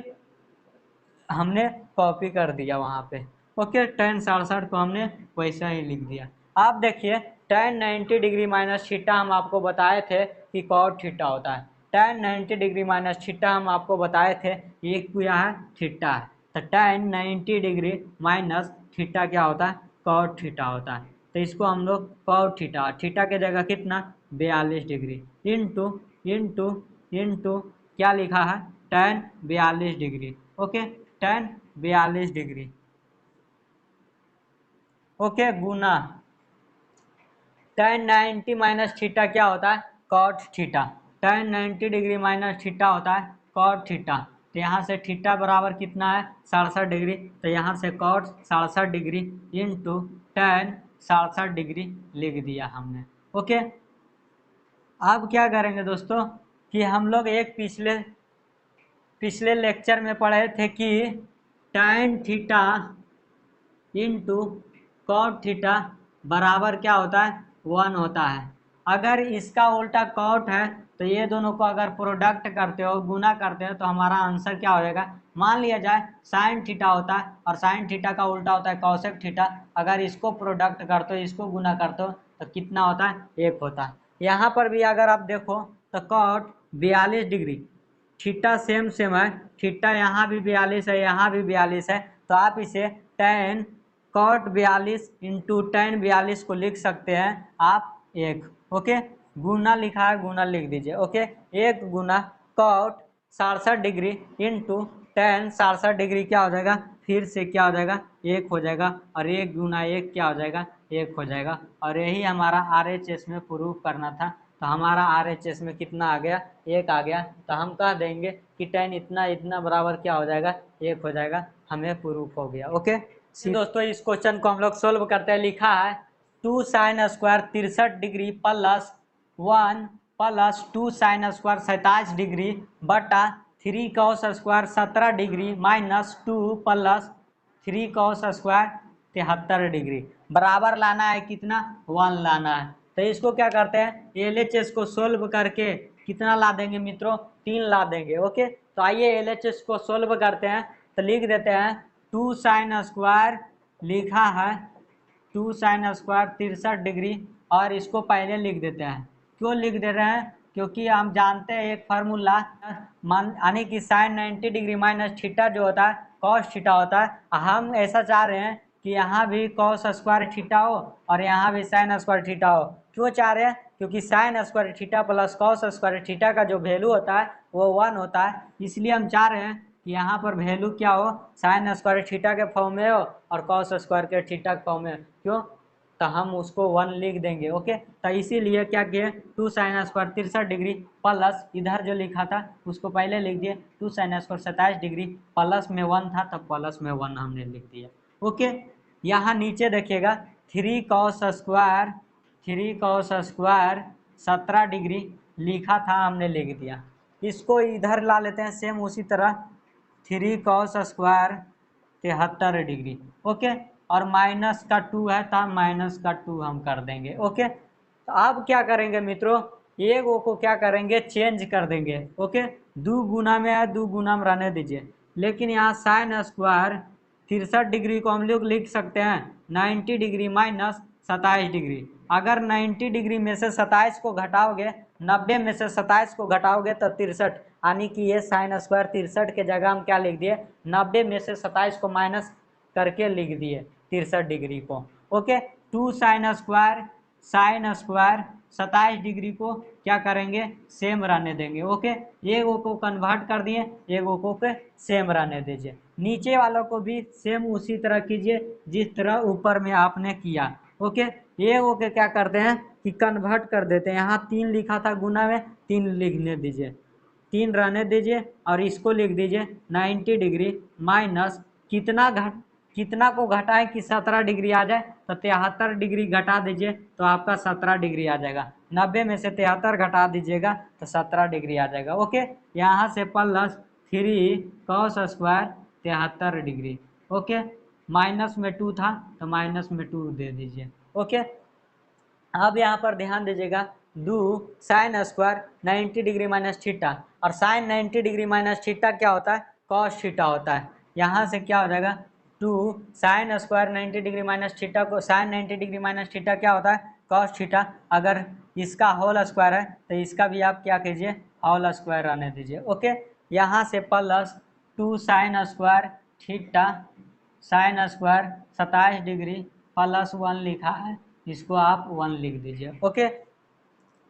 हमने कॉपी कर दिया वहाँ पे। ओके, tan 67 को हमने वैसा ही लिख दिया। आप देखिए tan 90 डिग्री माइनस थीटा हम आपको बताए थे कि cot थीटा होता है। tan 90 डिग्री माइनस थीटा हम आपको बताए थे ये क्या है, थीटा है। तो tan 90 डिग्री माइनस थीटा क्या होता है, cot थीटा होता है। तो इसको हम लोग cot थीटा, थीटा के जगह कितना 42 डिग्री इंटू इंटू इंटू क्या लिखा है, tan 42 degree. Okay, tan 42 degree. Okay, गुना tan 90 माइनस थीटा क्या होता है, cot theta. tan 90 degree minus theta होता है cot थीटा। तो यहाँ से थीटा बराबर कितना है 67 डिग्री, तो यहाँ से cot 67 degree into tan 67 degree लिख दिया हमने। ओके, अब क्या करेंगे दोस्तों कि हम लोग एक पिछले लेक्चर में पढ़े थे कि tan theta into cot theta बराबर क्या होता है, 1 होता है। अगर इसका उल्टा कॉट है तो ये दोनों को अगर प्रोडक्ट करते हो, गुना करते हो, तो हमारा आंसर क्या हो जाएगा, मान लिया जाए साइन थीटा होता है और साइन थीटा का उल्टा होता है कॉसेक थीटा। अगर इसको प्रोडक्ट करते हो, इसको गुना करते हो तो कितना होता है, 1 होता है। यहाँ पर भी अगर आप देखो तो cot 42 degree, theta same same है, थीटा यहाँ भी 42 है, यहाँ भी 42 है, तो आप इसे tan cot 42 इंटू tan 42 को लिख सकते हैं आप 1। ओके, गुना लिखा है, गुना लिख दीजिए। ओके, 1 गुना cot 67 degree into tan 67 degree क्या हो जाएगा, फिर से क्या हो जाएगा, 1 हो जाएगा, और 1 गुना 1 क्या हो जाएगा, 1 हो जाएगा। और यही हमारा RHS में प्रूफ करना था। तो हमारा RHS में कितना आ गया, 1 आ गया। तो हम कह देंगे कि tan इतना इतना बराबर क्या हो जाएगा, 1 हो जाएगा, हमें प्रूफ हो गया। ओके दोस्तों, इस क्वेश्चन को हम लोग सोल्व करते हैं। लिखा है 2 sin square 63 degree plus 1 plus 2 sin square 27 degree बटा 3 cos square 17 degree minus 2 plus 3 cos square 73 degree बराबर लाना है कितना, 1 लाना है। तो इसको क्या करते हैं, LHS को सोल्व करके कितना ला देंगे मित्रों, 3 ला देंगे। ओके, तो आइए LHS को सोल्व करते हैं। तो लिख देते हैं 2 sin स्क्वायर, लिखा है 2 sin स्क्वायर 63 डिग्री, और इसको पहले लिख देते हैं। क्यों लिख दे रहे हैं, क्योंकि हम जानते हैं एक फार्मूला, यानी कि sin 90 डिग्री माइनस थीटा जो होता है cos थीटा होता है। हम ऐसा चाह रहे हैं कि यहाँ भी cos स्क्वायर थीटा हो और यहाँ भी sin स्क्वायर थीटा हो। क्यों चाह रहे हैं, क्योंकि sin square theta plus cos square theta का जो वैल्यू होता है वो 1 होता है। इसलिए हम चाह रहे हैं कि यहाँ पर वैल्यू क्या हो, साइन स्क्वायर थीटा के फॉर्म में हो और कॉस स्क्वायर के थीटा के फॉर्म में। क्यों, तो हम उसको 1 लिख देंगे। ओके, तो इसीलिए क्या किए, 2 sin स्क्वायर 63 डिग्री प्लस इधर जो लिखा था उसको पहले लिख दिए 2 sin स्क्वायर 27 डिग्री, प्लस में 1 था तब प्लस में 1 हमने लिख दिया। ओके, यहाँ नीचे देखिएगा 3 cos स्क्वायर 17 डिग्री लिखा था, हमने लिख दिया। इसको इधर ला लेते हैं सेम उसी तरह, 3 cos स्क्वायर 73 डिग्री। ओके, और माइनस का 2 है था, माइनस का 2 हम कर देंगे। ओके, तो अब क्या करेंगे मित्रों, एक को क्या करेंगे, चेंज कर देंगे। ओके, 2 गुना में है, 2 गुना में रहने दीजिए। लेकिन यहाँ साइन स्क्वायर 63 डिग्री को हम लोग लिख सकते हैं 90 डिग्री माइनस 27 डिग्री। अगर 90 डिग्री में से 27 को घटाओगे, 90 में से 27 को घटाओगे तो 63, यानी कि ये साइन स्क्वायर 63 के जगह हम क्या लिख दिए, 90 में से 27 को माइनस करके लिख दिए 63 डिग्री को। ओके, 2 साइन स्क्वायर 27 डिग्री को क्या करेंगे, सेम रहने देंगे। ओके, एक को कन्वर्ट कर दिए, एक को पे सेम रहने दीजिए। नीचे वालों को भी सेम उसी तरह कीजिए जिस तरह ऊपर में आपने किया। ओके, ये ओके क्या करते हैं कि कन्वर्ट कर देते हैं। यहाँ 3 लिखा था गुना में, 3 लिखने दीजिए, 3 रहने दीजिए, और इसको लिख दीजिए 90 डिग्री माइनस कितना कितना को घटाएं कि 17 डिग्री आ जाए, तो 73 डिग्री घटा दीजिए तो आपका 17 डिग्री आ जाएगा। 90 में से 73 घटा दीजिएगा तो 17 डिग्री आ जाएगा। ओके, यहाँ से plus 3 cos square 73 degree. Okay, minus में 2 था तो माइनस में 2 दे दीजिए। ओके, अब यहाँ पर ध्यान दीजिएगा, do sign square 90 degree minus theta, और साइन 90 डिग्री माइनस थीटा क्या होता है, कॉस थीटा होता है। यहाँ से क्या हो जाएगा, two sine square 90 degree minus theta को, साइन 90 डिग्री माइनस थीटा क्या होता है, कॉस थीटा। अगर इसका होल स्क्वायर है तो इसका भी आप क्या कीजिए, होल स्क्वायर रहने दीजिए। ओके, यहाँ से plus 2 sine square theta, sine square 27 degree plus 1 लिखा है, इसको आप 1 लिख दीजिए। ओके,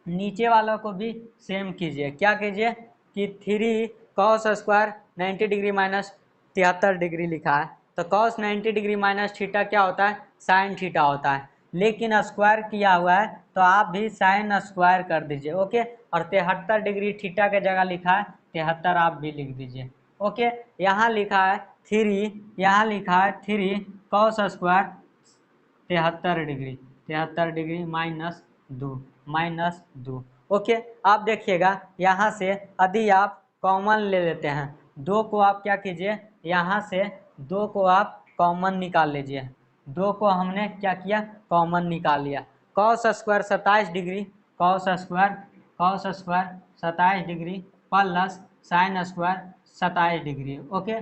नीचे वालों को भी सेम कीजिए, क्या कीजिए कि 3 cos square 90 degree minus 73 degree लिखा है, तो cos 90 डिग्री माइनस थीटा क्या होता है, साइन थीटा होता है, लेकिन स्क्वायर किया हुआ है तो आप भी साइन स्क्वायर कर दीजिए। ओके, और 73 डिग्री थीटा के जगह लिखा है 73 आप भी लिख दीजिए। ओके, यहाँ लिखा है 3, यहाँ लिखा है 3 cos square 73 degree minus 2। Okay, आप देखिएगा यहाँ से यदि आप कॉमन ले लेते हैं, 2 को आप क्या कीजिए, यहाँ से 2 को आप कॉमन निकाल लीजिए। 2 को हमने क्या किया, कॉमन निकाल लिया। cos square 27 degree, cos square 27 degree plus sine square 27 degree. Okay,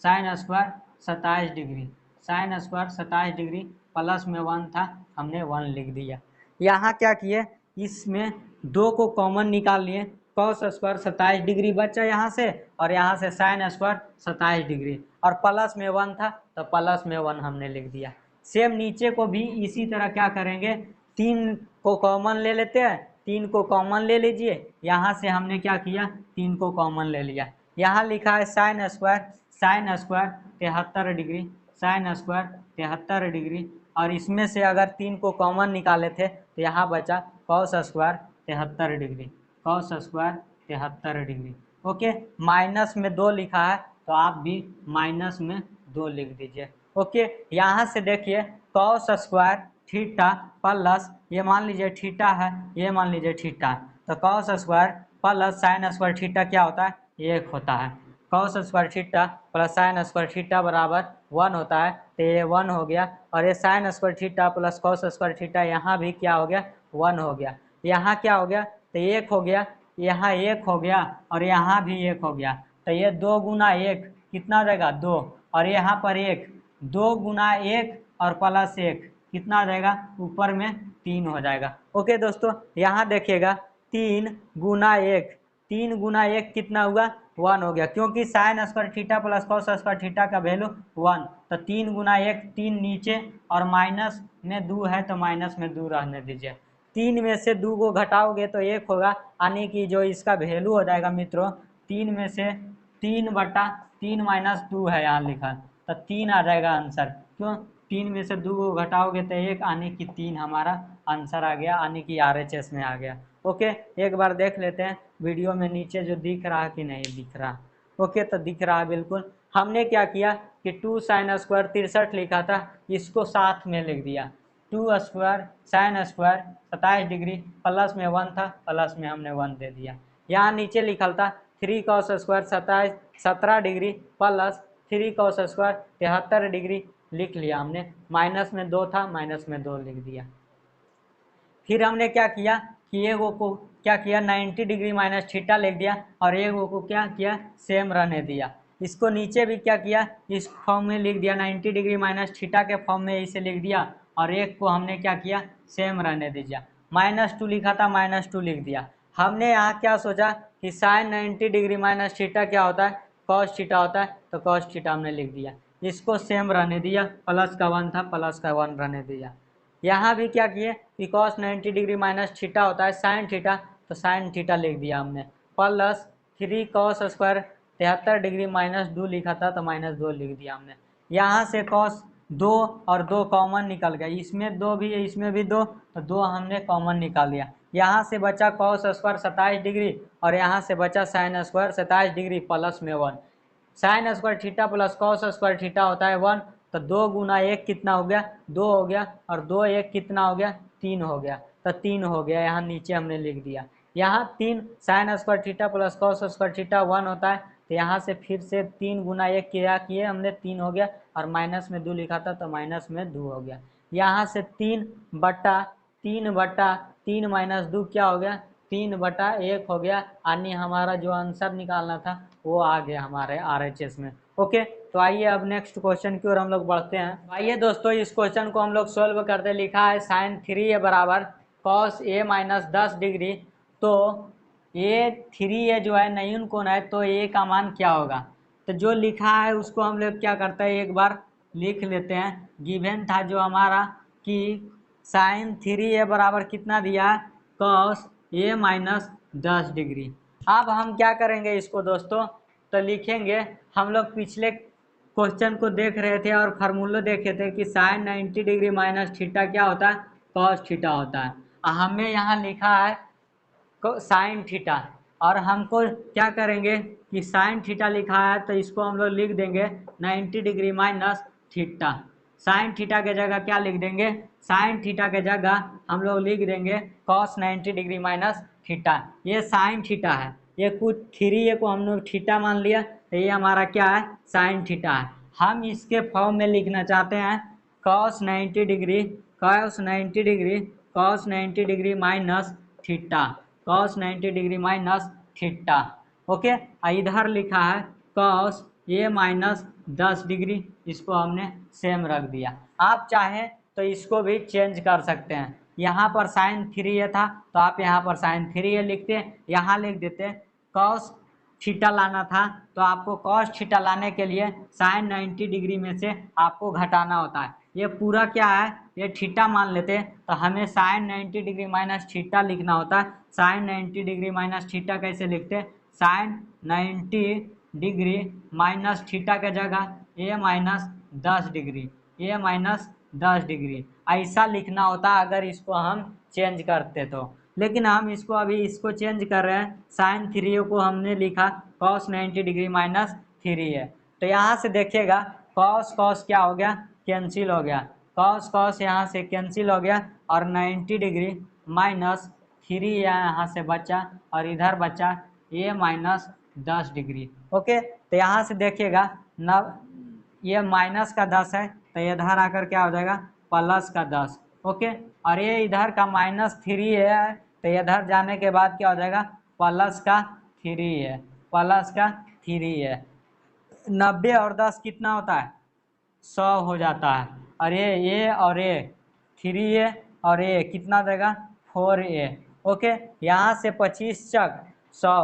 sine square 27 degree, sine square 27 degree plus में 1 था, हमने 1 लिख दिया। यहाँ क्या किए, इसमें 2 को कॉमन निकाल लिए, cos स्क्वायर 27 डिग्री बचा यहाँ से, और यहाँ से साइन स्क्वायर 27 डिग्री, और प्लस में 1 था तो प्लस में 1 हमने लिख दिया। सेम नीचे को भी इसी तरह क्या करेंगे, 3 को कॉमन ले लेते हैं, 3 को कॉमन ले लीजिए। यहाँ से हमने क्या किया, 3 को कॉमन ले लिया। यहाँ लिखा है sine square 73 degree, sine square 73 degree, और इसमें से अगर 3 को कॉमन निकाले थे तो यहाँ बचा cos square 73 degree, cos square 73 degree. Okay, minus में 2 लिखा है तो आप भी माइनस में 2 लिख दीजिए। ओके, यहाँ से देखिए cos स्क्वायर थीटा प्लस, ये मान लीजिए थीटा है, ये मान लीजिए थीटा है, तो cos square plus sine square theta क्या होता है, 1 होता है। cos square theta plus sine square theta बराबर 1 होता है, तो ये 1 हो गया, और ये sine square theta plus cos square theta यहाँ भी क्या हो गया, 1 हो गया। यहाँ क्या हो गया, तो 1 हो गया, यहाँ 1 हो गया, और यहाँ भी 1 हो गया, तो ये 2 गुना 1 कितना हो जाएगा, 2, और यहाँ पर 1, 2 गुना 1 और प्लस 1 कितना हो जाएगा, ऊपर में 3 हो जाएगा। ओके दोस्तों, यहाँ देखिएगा 3 गुना 1, 3 गुना 1 कितना हुआ, 1 हो गया, क्योंकि sine square theta plus cos square theta का वैल्यू 1, तो 3 गुना 1, 3 नीचे, और माइनस में 2 है तो माइनस में 2 रहने दीजिए। 3 में से 2 को घटाओगे तो 1 होगा, यानी कि जो इसका वैल्यू हो जाएगा मित्रों, 3 में से 3/3 माइनस 2 है यहाँ लिखा, तो 3 आ जाएगा आंसर। क्यों, 3 में से 2 को घटाओगे तो 1, यानी कि 3 हमारा आंसर आ गया, यानी कि RHS में आ गया। ओके, एक बार देख लेते हैं वीडियो में नीचे जो दिख रहा कि नहीं दिख रहा। ओके, तो दिख रहा है बिल्कुल। हमने क्या किया कि 2 साइन स्क्वायर 63 लिखा था, इसको साथ में लिख दिया, 2 square sine square 27 degree plus में 1 था, प्लस में हमने 1 दे दिया। यहाँ नीचे लिखल था 3 cos square 17 degree plus 3 cos square 73 degree लिख लिया हमने, माइनस में 2 था, माइनस में 2 लिख दिया। फिर हमने क्या किया कि एगो को क्या किया, 90 डिग्री माइनस थीटा लिख दिया, और एगो को क्या किया, सेम रहने दिया। इसको नीचे भी क्या किया, इस फॉर्म में लिख दिया, 90 डिग्री माइनस थीटा के फॉर्म में इसे लिख दिया, और एक को हमने क्या किया, सेम रहने दीजिए। -2 लिखा था, -2 लिख दिया। हमने यहाँ क्या सोचा कि साइन 90 डिग्री माइनस थीटा क्या होता है, कॉस थीटा होता है, तो कॉस थीटा हमने लिख दिया। इसको सेम रहने दिया, प्लस का 1 था, प्लस का 1 रहने दिया। यहाँ भी क्या किए कि cos 90 डिग्री माइनस थीटा होता है साइन थीटा, तो साइन थीटा लिख दिया हमने, plus 3 cos square 73 degree minus 2 लिखा था, तो -2 लिख दिया हमने। यहाँ से cos 2 और 2 कॉमन निकल गया, इसमें 2 भी है, इसमें भी 2, तो 2 हमने कॉमन निकाल लिया। यहाँ से बचा cos स्क्वायर 27 डिग्री, और यहाँ से बचा साइन स्क्वायर 27 डिग्री प्लस में 1। Sine square theta plus cos square theta होता है 1, तो 2 गुना 1 कितना हो गया, 2 हो गया, और 2 1 कितना हो गया, 3 हो गया, तो 3 हो गया। यहाँ नीचे हमने लिख दिया। यहाँ 3 sine square theta plus cos square theta 1 होता है, तो यहाँ से फिर से 3 गुना 1 क्या किए हमने, 3 हो गया, और माइनस में 2 लिखा था तो माइनस में 2 हो गया। यहाँ से 3 माइनस 2 क्या हो गया, 3/1 हो गया, यानी हमारा जो आंसर निकालना था वो आ गया हमारे RHS में। ओके, तो आइए अब नेक्स्ट क्वेश्चन की ओर हम लोग बढ़ते हैं। आइए दोस्तों, इस क्वेश्चन को हम लोग सोल्व करते। लिखा है साइन 3a बराबर कॉस a माइनस 10 डिग्री। तो ये 3a जो है न्यून कोण है, तो a का मान क्या होगा। तो जो लिखा है उसको हम लोग क्या करते हैं, एक बार लिख लेते हैं। गिवन था जो हमारा कि साइन 3a बराबर कितना दिया है, कॉस a माइनस 10 डिग्री। अब हम क्या करेंगे इसको दोस्तों, तो लिखेंगे, हम लोग पिछले क्वेश्चन को देख रहे थे और फार्मूला देखे थे कि साइन 90 डिग्री माइनस थीटा क्या होता है, कॉस थीटा होता है। हमें यहाँ लिखा है साइन थीटा, और हमको क्या करेंगे कि साइन थीटा लिखा है तो इसको हम लोग लिख देंगे 90 degree minus theta. Sine theta के जगह क्या लिख देंगे, साइन थीटा के जगह हम लोग लिख देंगे कॉस 90 डिग्री माइनस थीटा। ये साइन थीटा है, ये कुछ 3a को हम लोग थीटा मान लिया, तो ये हमारा क्या है, साइन थीटा है। हम इसके फॉर्म में लिखना चाहते हैं cos 90 degree, cos 90 degree, cos 90 degree minus theta, cos 90 degree minus theta. Okay, इधर लिखा है कॉस a माइनस 10 डिग्री, इसको हमने सेम रख दिया। आप चाहें तो इसको भी चेंज कर सकते हैं। यहाँ पर साइन 3a था तो आप यहाँ पर साइन 3a लिखते, यहाँ लिख देते कॉस थीटा लाना था, तो आपको कॉस थीटा लाने के लिए साइन 90 डिग्री में से आपको घटाना होता है। ये पूरा क्या है, ये थीटा मान लेते, तो हमें साइन 90 डिग्री माइनस थीटा लिखना होता है। साइन 90 डिग्री माइनस थीटा कैसे लिखते, साइन 90 डिग्री माइनस थीटा के जगह a minus 10 degree, a minus 10 degree ऐसा लिखना होता अगर इसको हम चेंज करते तो। लेकिन हम इसको अभी इसको चेंज कर रहे हैं, साइन 3a को हमने लिखा कॉस 90 डिग्री माइनस 3a। तो यहाँ से देखिएगा कॉस कॉस क्या हो गया, कैंसिल हो गया, कॉस कॉस यहाँ से कैंसिल हो गया, और 90 डिग्री माइनस 3 यहाँ से बचा, और इधर बचा a माइनस 10 डिग्री। ओके, तो यहाँ से देखिएगा न, ये माइनस का 10 है, तो इधर आकर क्या हो जाएगा, प्लस का 10। ओके, और ये इधर का माइनस 3 है, तो इधर जाने के बाद क्या हो जाएगा, प्लस का 3 है, प्लस का 3 है। 90 और 10 कितना होता है, 100 हो जाता है। और ये और ये 3a और ये कितना देगा, 4a। ओके, यहाँ से 25 चक 100,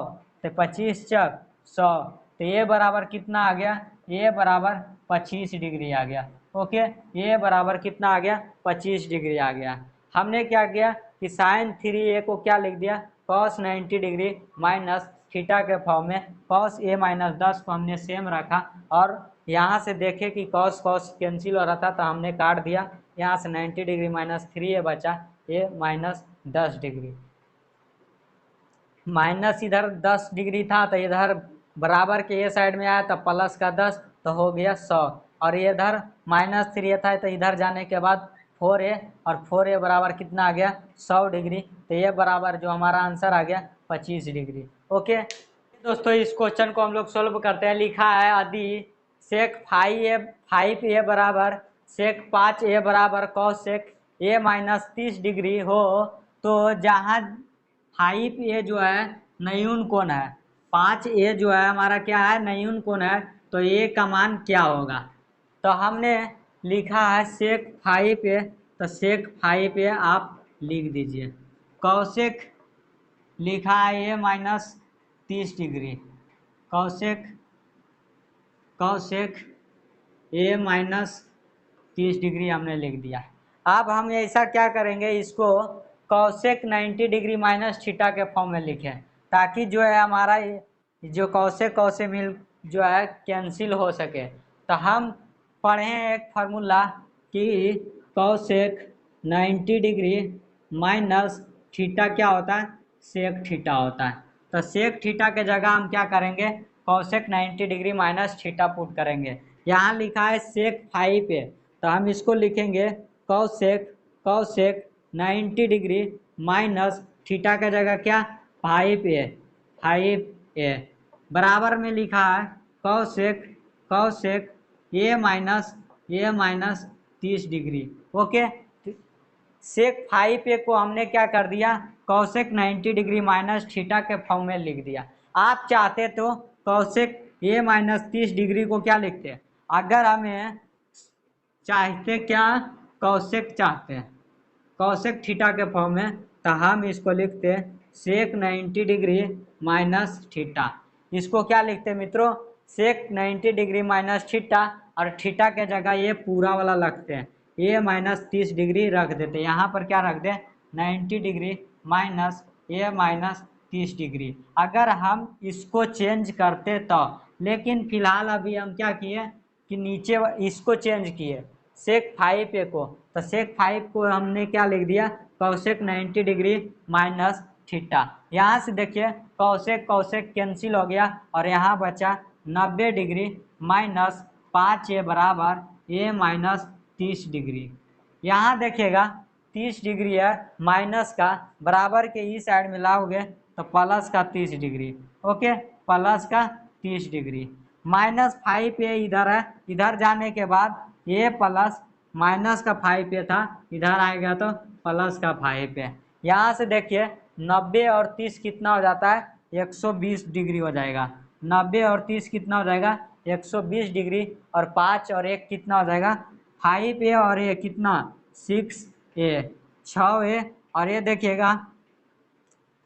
तो 25 चक 100, तो ये बराबर कितना आ गया, ये बराबर 25 डिग्री आ गया। ओके, ये बराबर कितना आ गया, 25 डिग्री आ गया। हमने क्या किया कि साइन 3a को क्या लिख दिया, कॉस 90 डिग्री माइनस थीटा के फॉर्म में, कॉस a माइनस 10 को हमने सेम रखा, और यहाँ से देखे कि कॉस कॉस कैंसिल हो रहा था तो हमने काट दिया। यहाँ से 90 डिग्री माइनस 3a बचा, a माइनस 10 डिग्री, माइनस इधर 10 डिग्री था तो इधर बराबर के ये साइड में आया तो प्लस का 10, तो हो गया 100, और ये इधर माइनस 3 था तो इधर जाने के बाद 4a, और 4a बराबर कितना आ गया, 100 डिग्री, तो ये बराबर जो हमारा आंसर आ गया 25 डिग्री। ओके दोस्तों, इस क्वेश्चन को हम लोग सोल्व करते हैं। लिखा है यदि सेक 5a बराबर सेक 5a बराबर cosec a minus 30 degree हो, तो जहाँ 5a जो है न्यून कोण है, 5a जो है हमारा क्या है, न्यून कोण है, तो a का मान क्या होगा। तो हमने लिखा है सेक 5a, तो सेक 5a आप लिख दीजिए। कौशिक लिखा है a minus 30 degree, Kaushik Kaushik a minus 30 degree हमने लिख दिया। अब हम ऐसा क्या करेंगे, इसको कौशिक 90 डिग्री माइनस थीटा के फॉर्म में लिखें, ताकि जो है हमारा जो कौशिक कौशिक मिल जो है कैंसिल हो सके। तो हम पढ़ें एक फार्मूला कि कौशिक 90 डिग्री माइनस थीटा क्या होता है, सेक थीटा होता है। तो सेक थीटा के जगह हम क्या करेंगे, Kaushik 90 degree minus theta put करेंगे। यहाँ लिखा है सेक 5 ए, तो हम इसको लिखेंगे कॉसेक 90 डिग्री माइनस थीटा का जगह क्या 5 ए बराबर में लिखा है cosec A minus 30 degree. Okay, sec 5 A को हमने क्या कर दिया कॉसेक 90 डिग्री माइनस थीटा के फॉर्म में लिख दिया। आप चाहते तो कॉसेक ए माइनस 30 डिग्री को क्या लिखते हैं, अगर हमें चाहते क्या कॉसेक चाहते हैं कॉसेक थीटा के फॉर्म में, तो हम इसको लिखते सेक 90 डिग्री माइनस थीटा। इसको क्या लिखते मित्रों सेक 90 डिग्री माइनस थीटा, और थीटा के जगह ये पूरा वाला रखते हैं ए माइनस 30 डिग्री रख देते, यहाँ पर क्या रख दे 90 डिग्री माइनस ए माइनस 30 डिग्री। अगर हम इसको चेंज करते तो, लेकिन फिलहाल अभी हम क्या किए कि नीचे इसको चेंज किए सेक 5 ए को, तो सेक 5 को हमने क्या लिख दिया कॉसेक 90 डिग्री माइनस थीटा। यहाँ से देखिए कॉसेक कैंसिल हो गया और यहाँ बचा 90 डिग्री माइनस 5 ए बराबर ए माइनस 30 डिग्री। यहाँ देखिएगा 30 डिग्री है माइनस का, बराबर के इस साइड में लाओगे तो प्लस का 30 डिग्री। ओके, प्लस का 30 डिग्री माइनस 5 ए इधर है, इधर जाने के बाद ए प्लस माइनस का 5 ए था, इधर आएगा तो प्लस का 5 ए। यहाँ से देखिए 90 और 30 कितना हो जाता है 120 डिग्री हो जाएगा। 90 और 30 कितना हो जाएगा 120 डिग्री, और 5 और 1 कितना हो जाएगा 5 ए, और ये कितना 6 ए 6 ए, और ये देखिएगा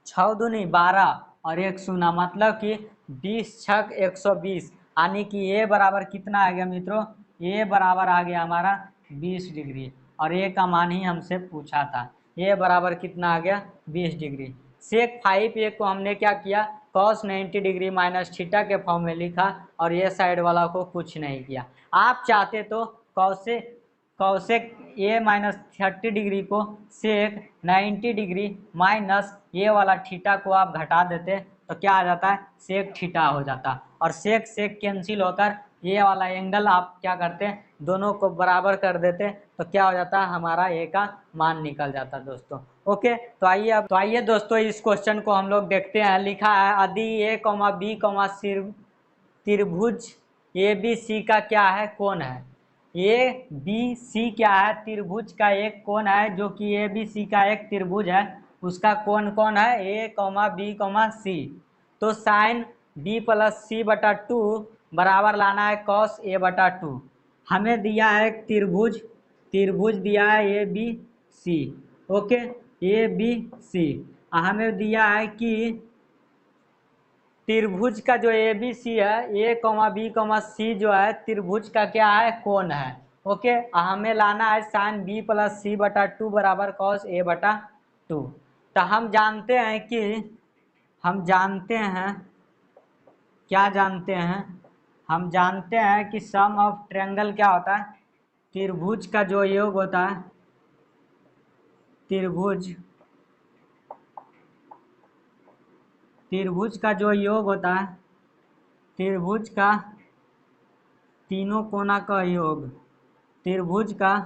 6 दूनी 12 और 1 शून्य, मतलब कि 20 छक 120, यानी कि ए बराबर कितना आ गया मित्रों, ए बराबर आ गया हमारा 20 डिग्री, और ए का मान ही हमसे पूछा था, ए बराबर कितना आ गया 20 डिग्री। सेक 5 ए को हमने क्या किया कॉस 90 डिग्री माइनस थीटा के फॉर्म में लिखा, और ये साइड वाला को कुछ नहीं किया। आप चाहते तो कॉसेक ए माइनस 30 डिग्री को सेक 90 डिग्री माइनस ये वाला थीटा को आप घटा देते तो क्या आ जाता है सेक थीटा हो जाता, और सेक कैंसिल होकर ये वाला एंगल आप क्या करते दोनों को बराबर कर देते तो क्या हो जाता हमारा ए का मान निकल जाता दोस्तों। ओके, तो आइए दोस्तों इस क्वेश्चन को हम लोग देखते हैं। लिखा है यदि ए कॉमा बी कॉमा त्रिभुज ए बी सी का क्या है कोण है। ए बी सी क्या है त्रिभुज का एक कोण है, जो कि ए बी सी का एक त्रिभुज है, उसका कोण कौन है ए कॉमा बी कॉमा सी। तो साइन बी प्लस सी बटा 2 बराबर लाना है कॉस ए बटा 2। हमें दिया है त्रिभुज दिया है A B C. Okay, A B C हमें दिया है कि त्रिभुज का जो ए बी सी है ए कॉमा बी कॉमा सी जो है त्रिभुज का क्या है कोण है। ओके, हमें लाना है साइन बी प्लस सी बटा 2 बराबर कॉस ए बटा 2। तो हम जानते हैं कि क्या जानते हैं, हम जानते हैं कि सम ऑफ ट्रायंगल क्या होता है त्रिभुज का जो योग होता है त्रिभुज का जो योग होता है त्रिभुज का तीनों कोना का योग, त्रिभुज का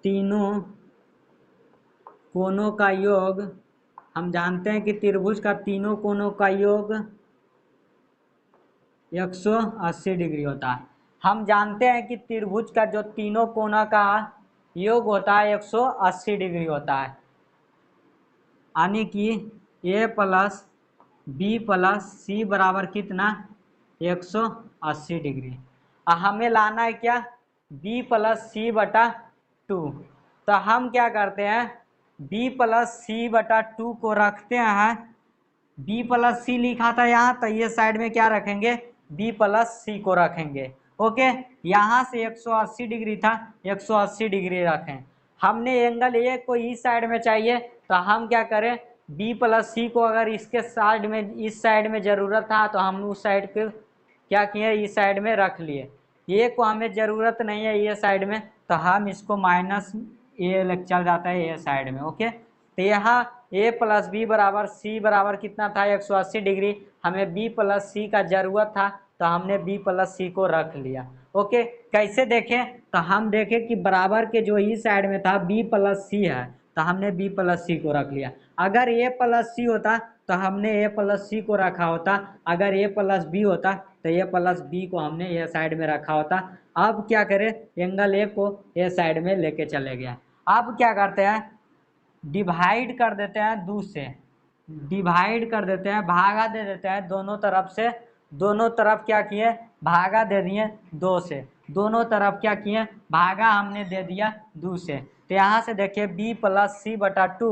तीनों कोनों का योग, हम जानते हैं कि त्रिभुज का तीनों कोनों का योग 180 डिग्री होता है। हम जानते हैं कि त्रिभुज का जो तीनों कोना का योग होता है 180 डिग्री होता है, यानी कि ए प्लस बी प्लस सी बराबर कितना 180 डिग्री। हमें लाना है क्या बी प्लस सी बटा 2। तो हम क्या करते हैं बी प्लस सी बटा 2 को रखते हैं, बी प्लस सी लिखा था यहाँ, तो ये साइड में क्या रखेंगे बी प्लस सी को रखेंगे। ओके, यहाँ से 180 डिग्री था 180 डिग्री रखें। हमने एंगल ए को इस साइड में चाहिए, तो हम क्या करें बी प्लस सी को अगर इसके साइड में इस साइड में ज़रूरत था तो हम उस साइड पे क्या किए इस साइड में रख लिए। ए को हमें ज़रूरत नहीं है ये साइड में, तो हम इसको माइनस ए चल जाता है ए साइड में। ओके, तो यहाँ ए प्लस बी बराबर सी बराबर कितना था 180 डिग्री, हमें बी प्लस सी का ज़रूरत था तो हमने बी प्लस सी को रख लिया। ओके, कैसे देखें? तो हम देखें कि बराबर के जो इस साइड में था बी प्लस सी है, तो हमने बी प्लस सी को रख लिया। अगर ए प्लस सी होता तो हमने ए प्लस सी को रखा होता। अगर ए प्लस बी होता तो ए प्लस बी को हमने ये साइड में रखा होता। अब क्या करें, एंगल ए को ये साइड में लेके चले गया। अब क्या करते हैं, डिवाइड कर देते हैं दो से, डिवाइड कर देते हैं, भागा दे देते हैं दोनों तरफ से। दोनों तरफ क्या किए, भागा दे दिए 2 से। दोनों तरफ क्या किए, भागा हमने दे दिया 2 से। तो यहाँ से देखिए बी प्लस सी बटा 2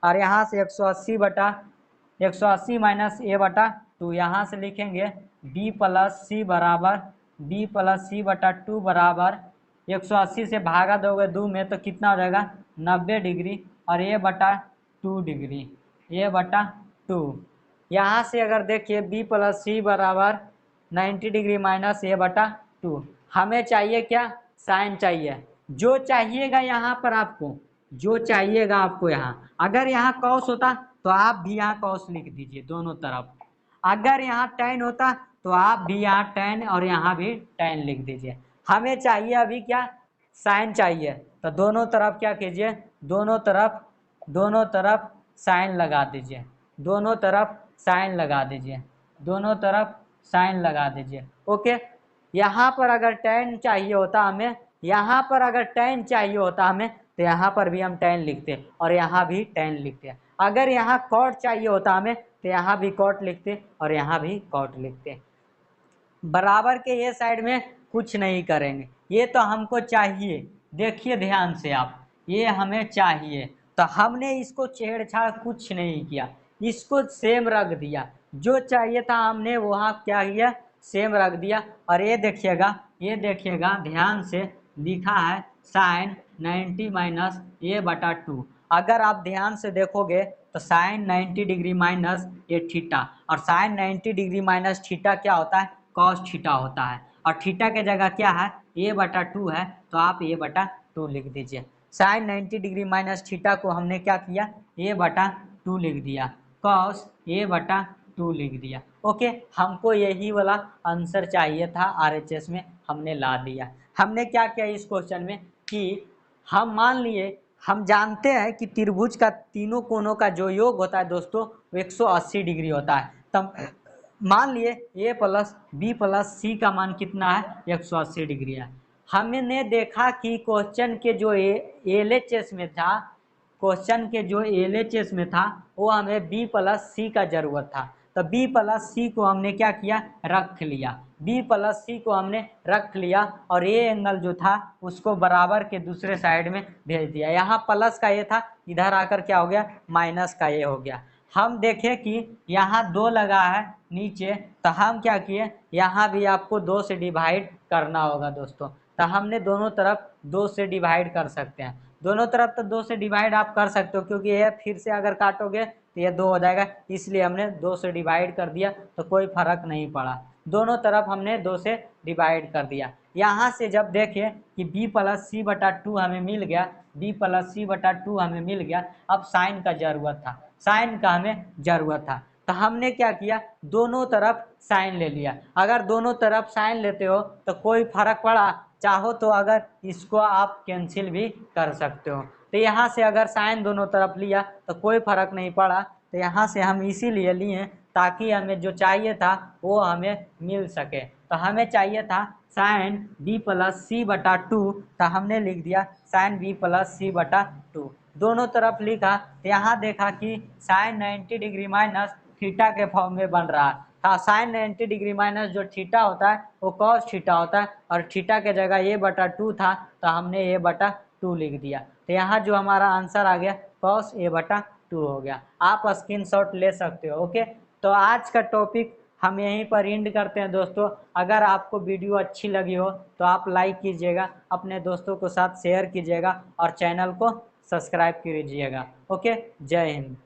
और यहाँ से 180 माइनस ए बटा 2। यहाँ से लिखेंगे बी प्लस सी बराबर बी प्लस सी बटा 2 बराबर 180 से भागा दोगे 2 में तो कितना हो जाएगा 90 डिग्री और ए बटा 2 डिग्री, ए बटा 2। यहाँ से अगर देखिए बी प्लस सी बराबर 90 डिग्री माइनस ए बटा 2। हमें चाहिए क्या, साइन चाहिए। जो चाहिएगा यहाँ पर आपको, जो चाहिएगा आपको यहाँ, अगर यहाँ कॉस होता तो आप भी यहाँ कॉस लिख दीजिए दोनों तरफ। अगर यहाँ टेन होता तो आप भी यहाँ टेन और यहाँ भी टेन लिख दीजिए। हमें चाहिए अभी क्या, साइन चाहिए। तो दोनों तरफ क्या कीजिए, दोनों तरफ साइन लगा दीजिए, दोनों तरफ साइन लगा दीजिए, दोनों तरफ साइन लगा दीजिए। ओके, यहाँ पर अगर टेन चाहिए होता हमें, यहाँ पर अगर टेन चाहिए होता हमें तो यहाँ पर भी हम टेन लिखते और यहाँ भी टेन लिखते। अगर यहाँ कॉट चाहिए होता हमें तो यहाँ भी कॉट लिखते और यहाँ भी कॉट लिखते। बराबर के ये साइड में कुछ नहीं करेंगे, ये तो हमको चाहिए। देखिए ध्यान से आप, ये हमें चाहिए तो हमने इसको छेड़छाड़ कुछ नहीं किया, इसको सेम रख दिया। जो चाहिए था हमने वहाँ क्या किया, सेम रख दिया। और ये देखिएगा ध्यान से, लिखा है साइन 90 माइनस ए बटा 2। अगर आप ध्यान से देखोगे तो साइन 90 डिग्री माइनस ए थीटा, और साइन 90 डिग्री माइनस थीटा क्या होता है, कॉस थीटा होता है। और थीटा के जगह क्या है, ए बटा 2 है, तो आप ए बटा 2 लिख दीजिए। साइन 90 डिग्री माइनस थीटा को हमने क्या किया, ए बटा 2 लिख दिया, कॉस ए बटा 2 लिख दिया। ओके, हमको यही वाला आंसर चाहिए था, आरएचएस में हमने ला दिया। हमने क्या किया इस क्वेश्चन में कि हम मान लिए, हम जानते हैं कि त्रिभुज का तीनों कोनों का जो योग होता है दोस्तों वो 180 डिग्री होता है। तब मान लिए ए प्लस बी प्लस सी का मान कितना है, 180 डिग्री है। हमने देखा कि क्वेश्चन के जो एलएचएस में था, क्वेश्चन के जो एलएचएस में था वो हमें बी प्लस सी का जरूरत था। तो बी प्लस सी को हमने क्या किया, रख लिया। बी प्लस सी को हमने रख लिया और ये एंगल जो था उसको बराबर के दूसरे साइड में भेज दिया। यहाँ प्लस का ये था, इधर आकर क्या हो गया, माइनस का ये हो गया। हम देखें कि यहाँ 2 लगा है नीचे, तो हम क्या किए, यहाँ भी आपको 2 से डिवाइड करना होगा दोस्तों। तो हमने दोनों तरफ 2 से डिवाइड कर सकते हैं। दोनों तरफ तो 2 से डिवाइड आप कर सकते हो, क्योंकि ये फिर से अगर काटोगे तो ये 2 हो जाएगा, इसलिए हमने 2 से डिवाइड कर दिया, तो कोई फर्क नहीं पड़ा। दोनों तरफ हमने 2 से डिवाइड कर दिया। यहाँ से जब देखें कि बी प्लस सी बटा 2 हमें मिल गया, बी प्लस सी बटा 2 हमें मिल गया। अब साइन का जरूरत था, साइन का हमें जरूरत था, तो हमने क्या किया, दोनों तरफ साइन ले लिया। अगर दोनों तरफ साइन लेते हो तो कोई फर्क पड़ा, चाहो तो अगर इसको आप कैंसिल भी कर सकते हो। तो यहाँ से अगर साइन दोनों तरफ लिया तो कोई फर्क नहीं पड़ा। तो यहाँ से हम इसीलिए लिए ताकि हमें जो चाहिए था वो हमें मिल सके। तो हमें चाहिए था साइन बी प्लस सी बटा 2, तो हमने लिख दिया साइन बी प्लस सी बटा 2। दोनों तरफ लिखा तो यहाँ देखा कि साइन 90 डिग्री माइनस थीटा के फॉर्म में बन रहा था। साइन 90 डिग्री माइनस जो थीटा होता है वो कॉस थीटा होता है, और थीटा के जगह ए बटा 2 था तो हमने ए बटा 2 लिख दिया। तो यहाँ जो हमारा आंसर आ गया कॉस ए बटा 2 हो गया। आप स्क्रीनशॉट ले सकते हो। ओके, तो आज का टॉपिक हम यहीं पर एंड करते हैं दोस्तों। अगर आपको वीडियो अच्छी लगी हो तो आप लाइक कीजिएगा, अपने दोस्तों के साथ शेयर कीजिएगा और चैनल को सब्सक्राइब कीजिएगा। ओके, जय हिंद।